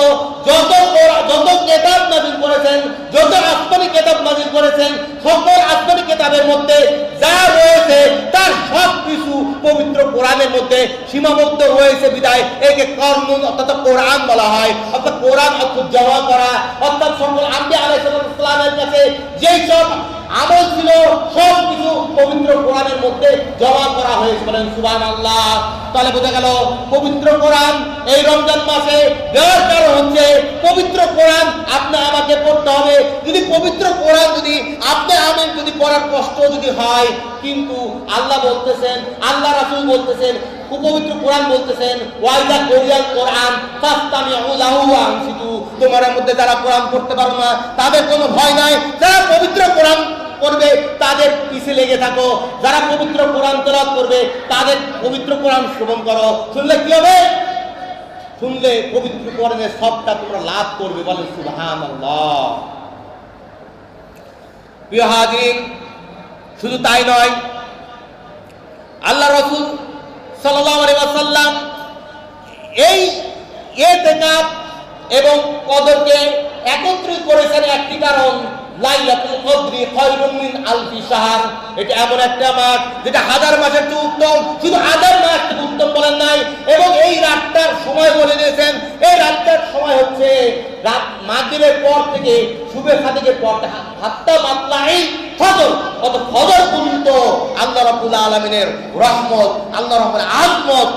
যত কিতাব নাযিল করেছেন, যত আসমানি কিতাব নাযিল করেছেন, সকল আসমানি কিতাবের মধ্যে যা রয়েছে তার সব কিছু পবিত্র কোরআনের মধ্যে সীমাবদ্ধ রয়েছে। বিদায় একে কর্মুন অর্থাৎ কোরআন বলা হয়। অর্থাৎ কোরআন অর্থ জমা করা, অর্থাৎ সকল আম্বিয়া আলাইহিস সালামের কাছে যেই সব আমল ছিল সব কিছু পবিত্র কোরআনের মধ্যে জমা করা হয়েছে। বলেন সুবহানাল্লাহ। তাহলে বোঝা গেল পবিত্র কোরআন এই রমজান মাসে দেওয়ার কারণ হচ্ছে পবিত্র কোরআন আপনি আমাকে পড়তে হবে। যদি পবিত্র কোরআন যদি আপনি আমি যদি পড়ার কষ্ট যদি হয়, কিন্তু আল্লাহ বলতেছেন, আল্লাহ রাসূল বলতেছেন, পবিত্র কোরআন বলতেছেন ওয়াইদা কুরিয়াল কোরআন ফাসতামিউ লাহু ওয়া আনসিতু, তোমার মধ্যে যারা কোরআন পড়তে পারো না তাদের কোনো ভয় নাই। যারা পবিত্র কোরআন করবে তাদের পিছে লেগে থাকো। যারা পবিত্র কোরআন তেলাওয়াত করবে তাদের পবিত্র কোরআন শ্রবণ করো। শুনলে কি হবে? শুনলে পবিত্র কোরআনের সবটা তোমরা লাভ করবে। বলেন সুবহানাল্লাহ। প্রিয় হাজিরিন, শুধু তাই নয়, আল্লাহ রাসূল সাল্লাল্লাহু আলাইহি ওয়াসাল্লাম এই ইতিকাফ এবং কদরকে একত্রিত করেছেন একটি কারণ, লাইলাতুল কদরি খায়রুম মিন আলফি শাহর। এটা এমন একটা মাস যেটা 1000 মাসের চেয়ে উত্তম। শুধু 1000 মাস থেকে উত্তম বলেন নাই, এবং এই রাতটার সময় বলে দিয়েছেন। এই রাতটার সময় হচ্ছে রাত মাগরিবের পর থেকে সুবহ সাদিকের পর হাত্তা মাতলাই ফজর, অত ফজর পর্যন্ত আল্লাহ রাব্বুল রাব্বুল আলামিনের রহমত, আল্লাহর রহমানের আজমত,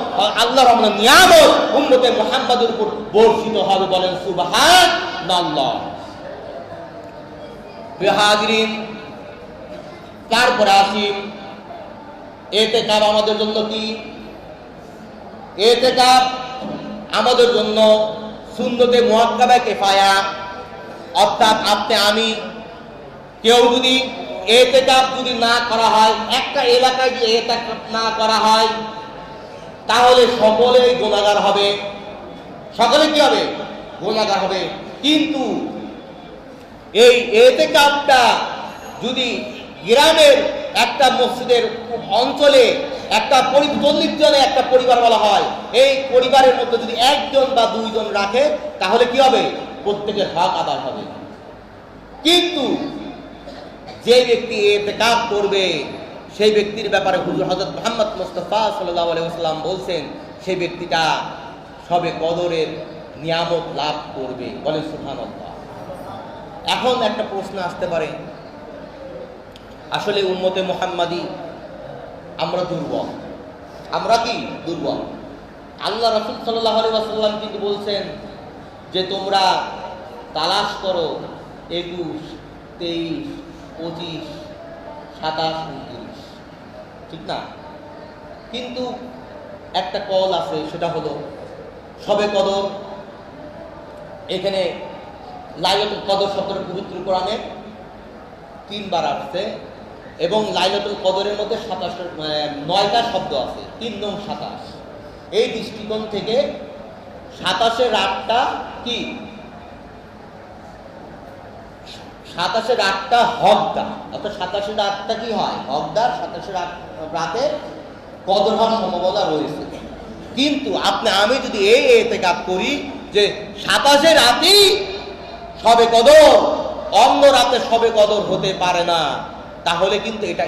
আল্লাহর রহমানের নিয়ামত উম্মতে মুহাম্মাদের উপর বর্ষিত হবে। বলেন সুবহানাল্লাহ। প্রিয় হাজিরিন, তারপরে আসি ইতিকাফ আমাদের জন্য কি? ইতিকাফ আমাদের জন্য সুন্নতে মুআক্কাদা কিফায়া, অর্থাৎ আপনি আমি কেউ যদি ইতিকাফ যদি না করা হয়, একটা এলাকায় যদি ইতিকাফ না করা হয়, তাহলে সকলেই গুনাহগার হবে। সকলে কি হবে? গুনাহগার হবে। কিন্তু এই ইতিকাফটা যদি গ্রামের একটা মসজিদের অঞ্চলে একটা 40 জনে একটা পরিবার বলা হয়, এই পরিবারের মধ্যে যদি একজন বা দুইজন রাখে তাহলে কি হবে? প্রত্যেকের হক আদায় হবে। কিন্তু যে ব্যক্তি ইতিকাফ করবে সেই ব্যক্তির ব্যাপারে হুজুর হযরত মুহাম্মদ মুস্তাফা সাল্লাল্লাহু আলাইহি ওয়াসাল্লাম বলছেন, সেই ব্যক্তিটা সবে কদরের নিয়ামত লাভ করবে। বলেন সুবহানাল্লাহ। এখন একটা প্রশ্ন আসতে পারে, আসলে উম্মতে মুহাম্মাদি আমরা দুর্বল। আমরা কি দুর্বল? আল্লাহ রাসূল সাল্লাল্লাহু আলাইহি ওয়াসাল্লাম কিন্তু বলছেন যে তোমরা তালাশ করো 21, 23, 25, 27, 29, ঠিক না? কিন্তু একটা কল আছে, সেটা হলো শবে কদর। এখানে লাইলাতুল কদর শব্দটা পবিত্র কোরআনে 3 বার আসছে এবং লাইলাতুল কদরের মধ্যে 9টা শব্দ আছে, 3 নং 27। এই দৃষ্টিকোণ থেকে 27 রাতটা কি? 27 রাতটা হকদার, অর্থাৎ 27 রাতটা কি হয়? হকদার। 27 রাতে কদর হওয়ার সম্ভাবনা রয়েছে। কিন্তু আপনি আমি যদি এই ইতিকাফ করি যে 27 রাতেই শবে কদর, অন্য রাতে শবে কদর হতে পারে না, তাহলে কিন্তু এটা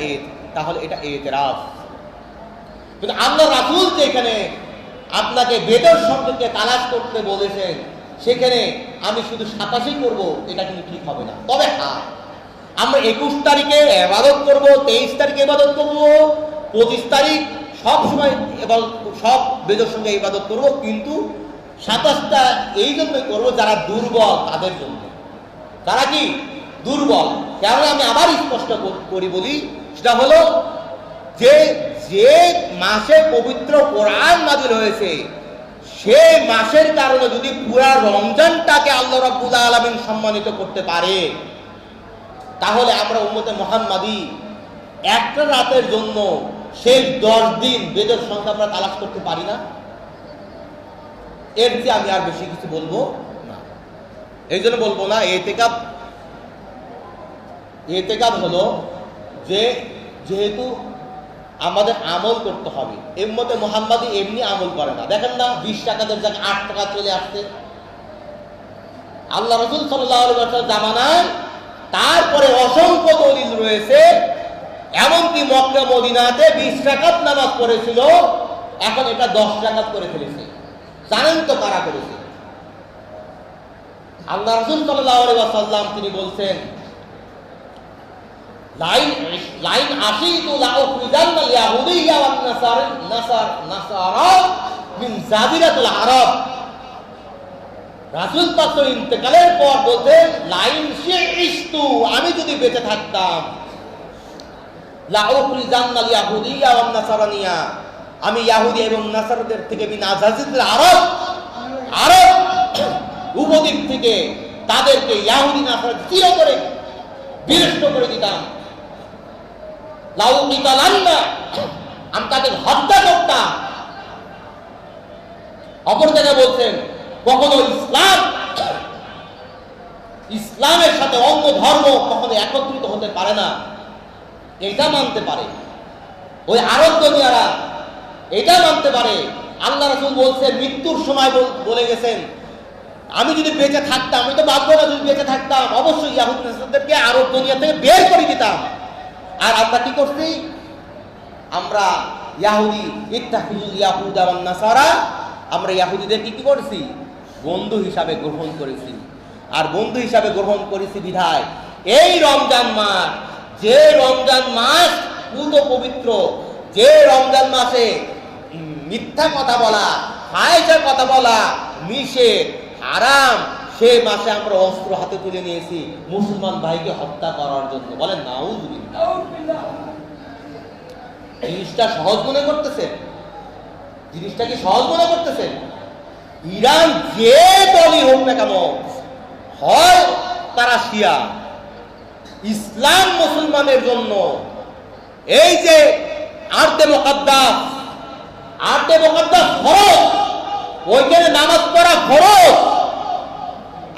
ইতিরাফ। কিন্তু আল্লাহ রাসূল যে এখানে আপনাকে বেদর সম্পর্কে তালাশ করতে বলেছেন, সেখানে আমি শুধু 27ই করব, এটা কিন্তু ঠিক হবে না। তবে হ্যাঁ, আমরা 21 তারিখে ইবাদত করব, 23 তারিখে ইবাদত করব, 25 তারিখ সব সময় সব বেদর সঙ্গে ইবাদত করব, কিন্তু 27টা এই জন্যই করব যারা দুর্বল তাদের জন্য। তারা কি দুর্বল? কেন আমি আবার স্পষ্ট করি বলি, সেটা হলো যে মাসে পবিত্র কোরআন নাযিল হয়েছে, সেই মাসের কারণে যদি পুরা রমজানটাকে আল্লাহ রাব্বুল আলামিন সম্মানিত করতে পারে, তাহলে আমরা উম্মতে মুহাম্মাদি একটা রাতের জন্য শেষ 10 দিন বেদের সংখ্যা আমরা তালাশ করতে পারি না? এর চেয়ে আমি আর বেশি কিছু বলবো না। এই জন্য বলবো না। ইতিকাফ হলো যে যেহেতু আমাদের আমল করতে হবে, উম্মতে মুহাম্মাদি এমনি আমল করে না। দেখেন না, 20 টাকাদের জায়গায় 8 টাকা চলে আসছে আল্লাহ রাসূল সাল্লাল্লাহু আলাইহি ওয়াসাল্লাম জামানায়। তারপরে অসংখ্য দলিল রয়েছে, এমনকি মক্কা মদিনাতে 20 রাকাত নামাজ পড়েছিল, এখন এটা 10 রাকাত করে ফেলেছে। জানেন তো কারা করেছে? আল্লাহ রাসূল সাল্লাল্লাহু আলাইহি ওয়াসাল্লাম তিনি বলছেন, লাইন আসিতু লাউফিদান্নাল ইয়াহুদিয়্যা ওয়ান নাসারা মিন জাজিরাতুল আরব। রাসূল পাক ইন্তেকালের পর বলতেন, লাইন শিইস্তু, আমি যদি বেঁচে থাকতাম, লাউফিদান্নাল ইয়াহুদিয়্যা ওয়ান নাসারানিয়া, আমি ইহুদি এবং নাসারাদের থেকে মিন জাজিরাতুল আরব উপদ্বীপ থেকে তাদেরকে ইহুদি নাসারা চির করে বিনষ্ট করে দিতাম। আমি তাদের হত্যা করতাম। অপর জায়গায় বলছেন, কখনো ইসলামের সাথে অন্য ধর্ম কখনো একত্রিত হতে পারে না, এটা মানতে পারে। ওই আরব দুনিয়ারা এটা মানতে পারে। আল্লাহ রাসূল বলছেন, মৃত্যুর সময় বলে গেছেন, আমি যদি বেঁচে থাকতাম, আমি তো বাধ্য না, যদি বেঁচে থাকতাম অবশ্যই ইহুদিদেরকে আরব দুনিয়া থেকে বের করে দিতাম। আর আমরা কি করছি? আমরা ইহুদি ইত্তাখিযুল ইয়াহুদা ওয়ান নাসারা, আমরা ইহুদিদেরকে কি করেছি? বন্ধু হিসাবে গ্রহণ করেছি। আর বন্ধু হিসাবে গ্রহণ করেছি বিধায় এই রমজান মাস, যে রমজান মাস পুরো পবিত্র, যে রমজান মাসে মিথ্যা কথা বলা, ফাহিশার কথা বলা নিষেধ, হারাম, সেই মাসে আমরা অস্ত্র হাতে তুলে নিয়েছি মুসলমান ভাইকে হত্যা করার জন্য। বলেন নাউযুবিল্লাহ। জিনিসটা সহজ মনে করতেছেন? জিনিসটা কি সহজ মনে করতেছেন? ইরান যে দলই হোক না কেন, হয় তারা শিয়া, ইসলাম মুসলমানের জন্য এই যে আরদে মুকাদ্দাস ফরজ, ওইখানে নামাজ পড়া ফরজ।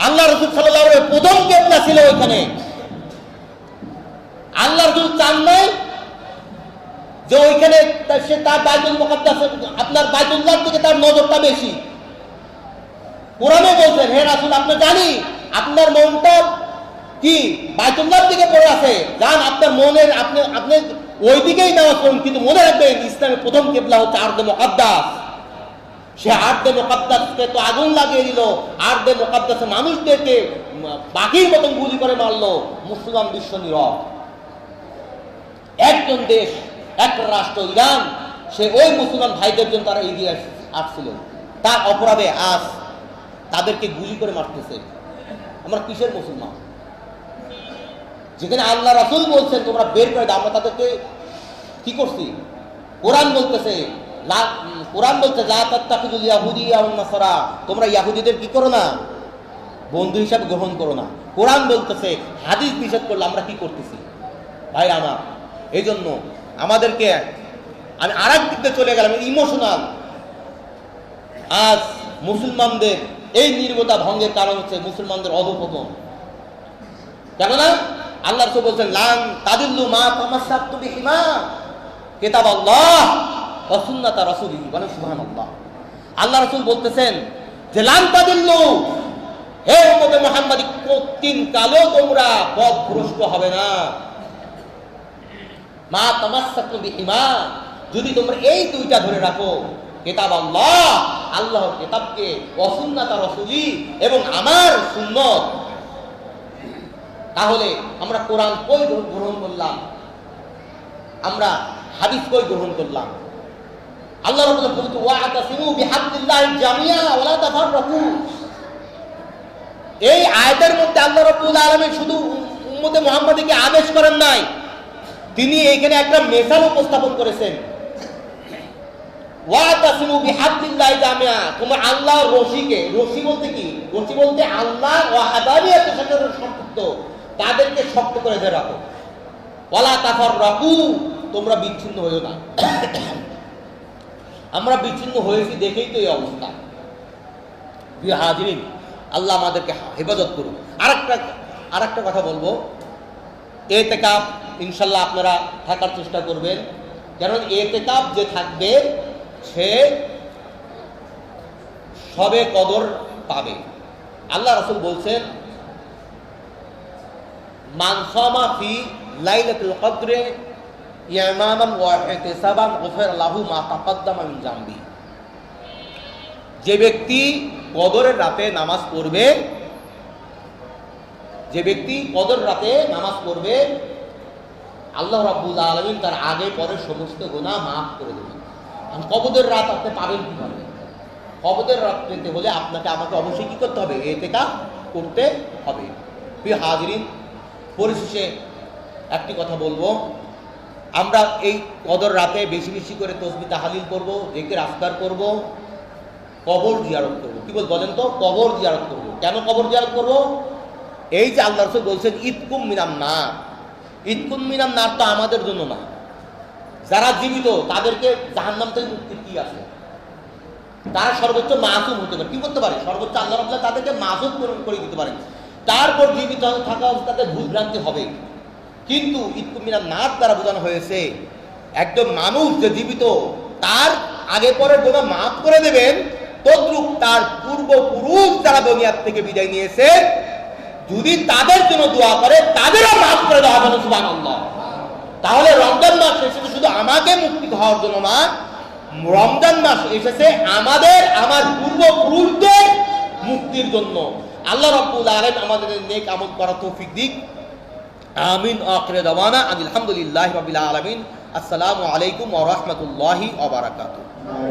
আল্লাহ রাসূল সাল্লাল্লাহু আলাইহি ওয়াসাল্লাম প্রথম কিবলা ছিল ওইখানে। আল্লাহ রাসূল চান নাই যে ওইখানে সে তার বাইতুল মুকাদ্দাস, আপনার বাইতুল্লাহর দিকে তার নজরটা বেশি। কোরআনে বলছেন, হে রাসূল, আপনি জানি আপনার মনটা কি বাইতুল্লাহর দিকে পড়ে আছে, যান আপনার মনের আপনি ওই দিকেই নামাজ পড়ুন, কিন্তু মনে রাখবেন ইসলামের প্রথম কিবলা হচ্ছে আরদে মুকাদ্দাস। সে আরদে মুকাদ্দাসকে তো আগুন লাগিয়ে দিল, আরদে মুকাদ্দাসে মানুষদেরকে বাকির মতন গুলি করে মারলো, মুসলমান বিশ্ব নীরব। একজন দেশ, এক রাষ্ট্র ইরান, সে ওই মুসলমান ভাইদের জন্য তারা এগিয়ে আসছিল, তার অপরাধে আজ তাদেরকে গুলি করে মারতেছে। আমরা কিসের মুসলমান? যেখানে আল্লাহ রাসূল বলছেন তোমরা বের করে দাও, আমরা তাদেরকে কি করছি? কোরআন বলছে লা তাত্তাখিযুল ইয়াহুদিয়্যা ওয়ান নাসারা, তোমরা ইহুদিদের কি করো না, বন্ধু হিসাবে গ্রহণ করো না। কোরআন বলতেছে, হাদিস নিষেধ করলে আমরা কি করতেছি? ভাই আমার, এই জন্য আমাদেরকে, আমি আর এক দিকে চলে গেলাম, ইমোশনাল। আজ মুসলমানদের এই নির্ভরতা ভঙ্গের কারণ হচ্ছে মুসলমানদের অধঃপতন। কেননা আল্লাহ রাসূল বলছেন, লান তাদিল্লু মা তামাসসাকতু বিহিমা কিতাবাল্লাহ ওয়া সুন্নাতা রাসূলিহি। বলেন সুবহানাল্লাহ। আল্লাহ রাসূল বলতেছেন যে লান তাদিল্লু, হে উম্মতে মুহাম্মাদী, কোনদিন কালেও তোমরা পথভ্রষ্ট হবে না। মা তামাসসাকতু বিহিমা, যদি তোমরা এই দুইটা ধরে রাখো, কিতাবাল্লাহ, আল্লাহর কিতাবকে, ওয়া সুন্নাতা রাসূলি, এবং আমার সুন্নাত। তাহলে আমরা কোরআন কই গ্রহণ করলাম, আমরা হাদিস কই গ্রহণ করলাম? আল্লাহ রাব্বুল আলামিন বলতে, ওয়া'তাসিমু বিহাবলিল্লাহি জামিআ ওয়া লা তাফাররাকু। এই আয়াতের মধ্যে আল্লাহ রাব্বুল আলামিন শুধু উম্মতে মুহাম্মাদীকে আদেশ করেন নাই, তিনি এখানে একটা মেসাল উপস্থাপন করেছেন। ওয়া'তাসিমু বিহাবলিল্লাহি জামিআ, তোমরা আল্লাহর রশিকে, রশি বলতে কি? রশি বলতে আল্লাহ ওয়াহদানিয়তের সাথে সম্পৃক্ত, তাদেরকে শক্ত করে ধরে রাখো। ওয়ালা তাফাররাকু, তোমরা বিচ্ছিন্ন হইও না। আমরা বিচ্ছিন্ন হয়েছি দেখেই তো এই অবস্থা। প্রিয় হাজিরিন, আল্লাহ আমাদেরকে হেফাজত করুন। আরেকটা কথা বলবো, ইতিকাফ ইনশাআল্লাহ আপনারা থাকার চেষ্টা করবেন, কারণ ইতিকাফ যে থাকবে সে সবে কদর পাবে। আল্লাহ রাসূল বলছেন, মান সামা ফি লাইলাতুল কদরে ইয়ামানান ওয়া ইহতিসাবান গুফিরা লাহু মা তাকাদ্দামা মিন জামবি। যে ব্যক্তি কদরের রাতে নামাজ পড়বে, আল্লাহ রাব্বুল আলামিন তার আগে পরে সমস্ত গুনাহ মাফ করে দেবেন। কবরের রাত আপনি পাবেন কিভাবে? কবরের রাত পেতে হলে আপনাকে আমাকে অবশ্যই কি করতে হবে? ইতিকাফ করতে হবে। প্রিয় হাজিরিন, পরিশেষে একটি কথা বলবো, আমরা এই কদর রাতে বেশি বেশি করে তাসবিহ তাহলিল করব, জিকির আজকার করব, কবর জিয়ারত করব। কি বলেন তো? কবর জিয়ারত করব। কেন কবর জিয়ারত করব? এই যে আল্লাহ রাসূল বলছেন ইতকুম মিনান নার, ইতকুম মিনান নার তো আমাদের জন্য না, যারা জীবিত তাদেরকে জাহান্নাম থেকে মুক্তির কি আছে? তারা সর্বোচ্চ মাসুম হতে পারে। কি করতে পারে? সর্বোচ্চ আল্লাহ রাব্বুল তাদেরকে মাসুম করে দিতে পারে। তারপর জীবিত থাকা অবস্থাতে ভুল ভ্রান্তি হবে, কিন্তু ইতকুম মিনান নার দ্বারা বোঝানো হয়েছে একদম মানুষ যে জীবিত, তার আগে পরে গুনাহ মাফ করে দেবেন, তদ্রূপ তার পূর্বপুরুষ যারা দুনিয়া থেকে বিদায় নিয়েছে, যদি তাদের জন্য দোয়া করে তাদেরও মাফ করে দেওয়া হবে। সুবহানাল্লাহ। তাহলে রমজান মাস এসেছে শুধু আমাকে মুক্তি হওয়ার জন্য না, রমজান মাস এসেছে আমার পূর্বপুরুষদের মুক্তির জন্য। আল্লাহ রাব্বুল আলামিন আমাদের নেক আমল করার তৌফিক দিক। আমিন। আখির দাওয়ানা আলহামদুলিল্লাহি রাব্বিল আলামিন। আসসালামু আলাইকুম ওয়া রাহমাতুল্লাহি ওয়া বারাকাতুহু।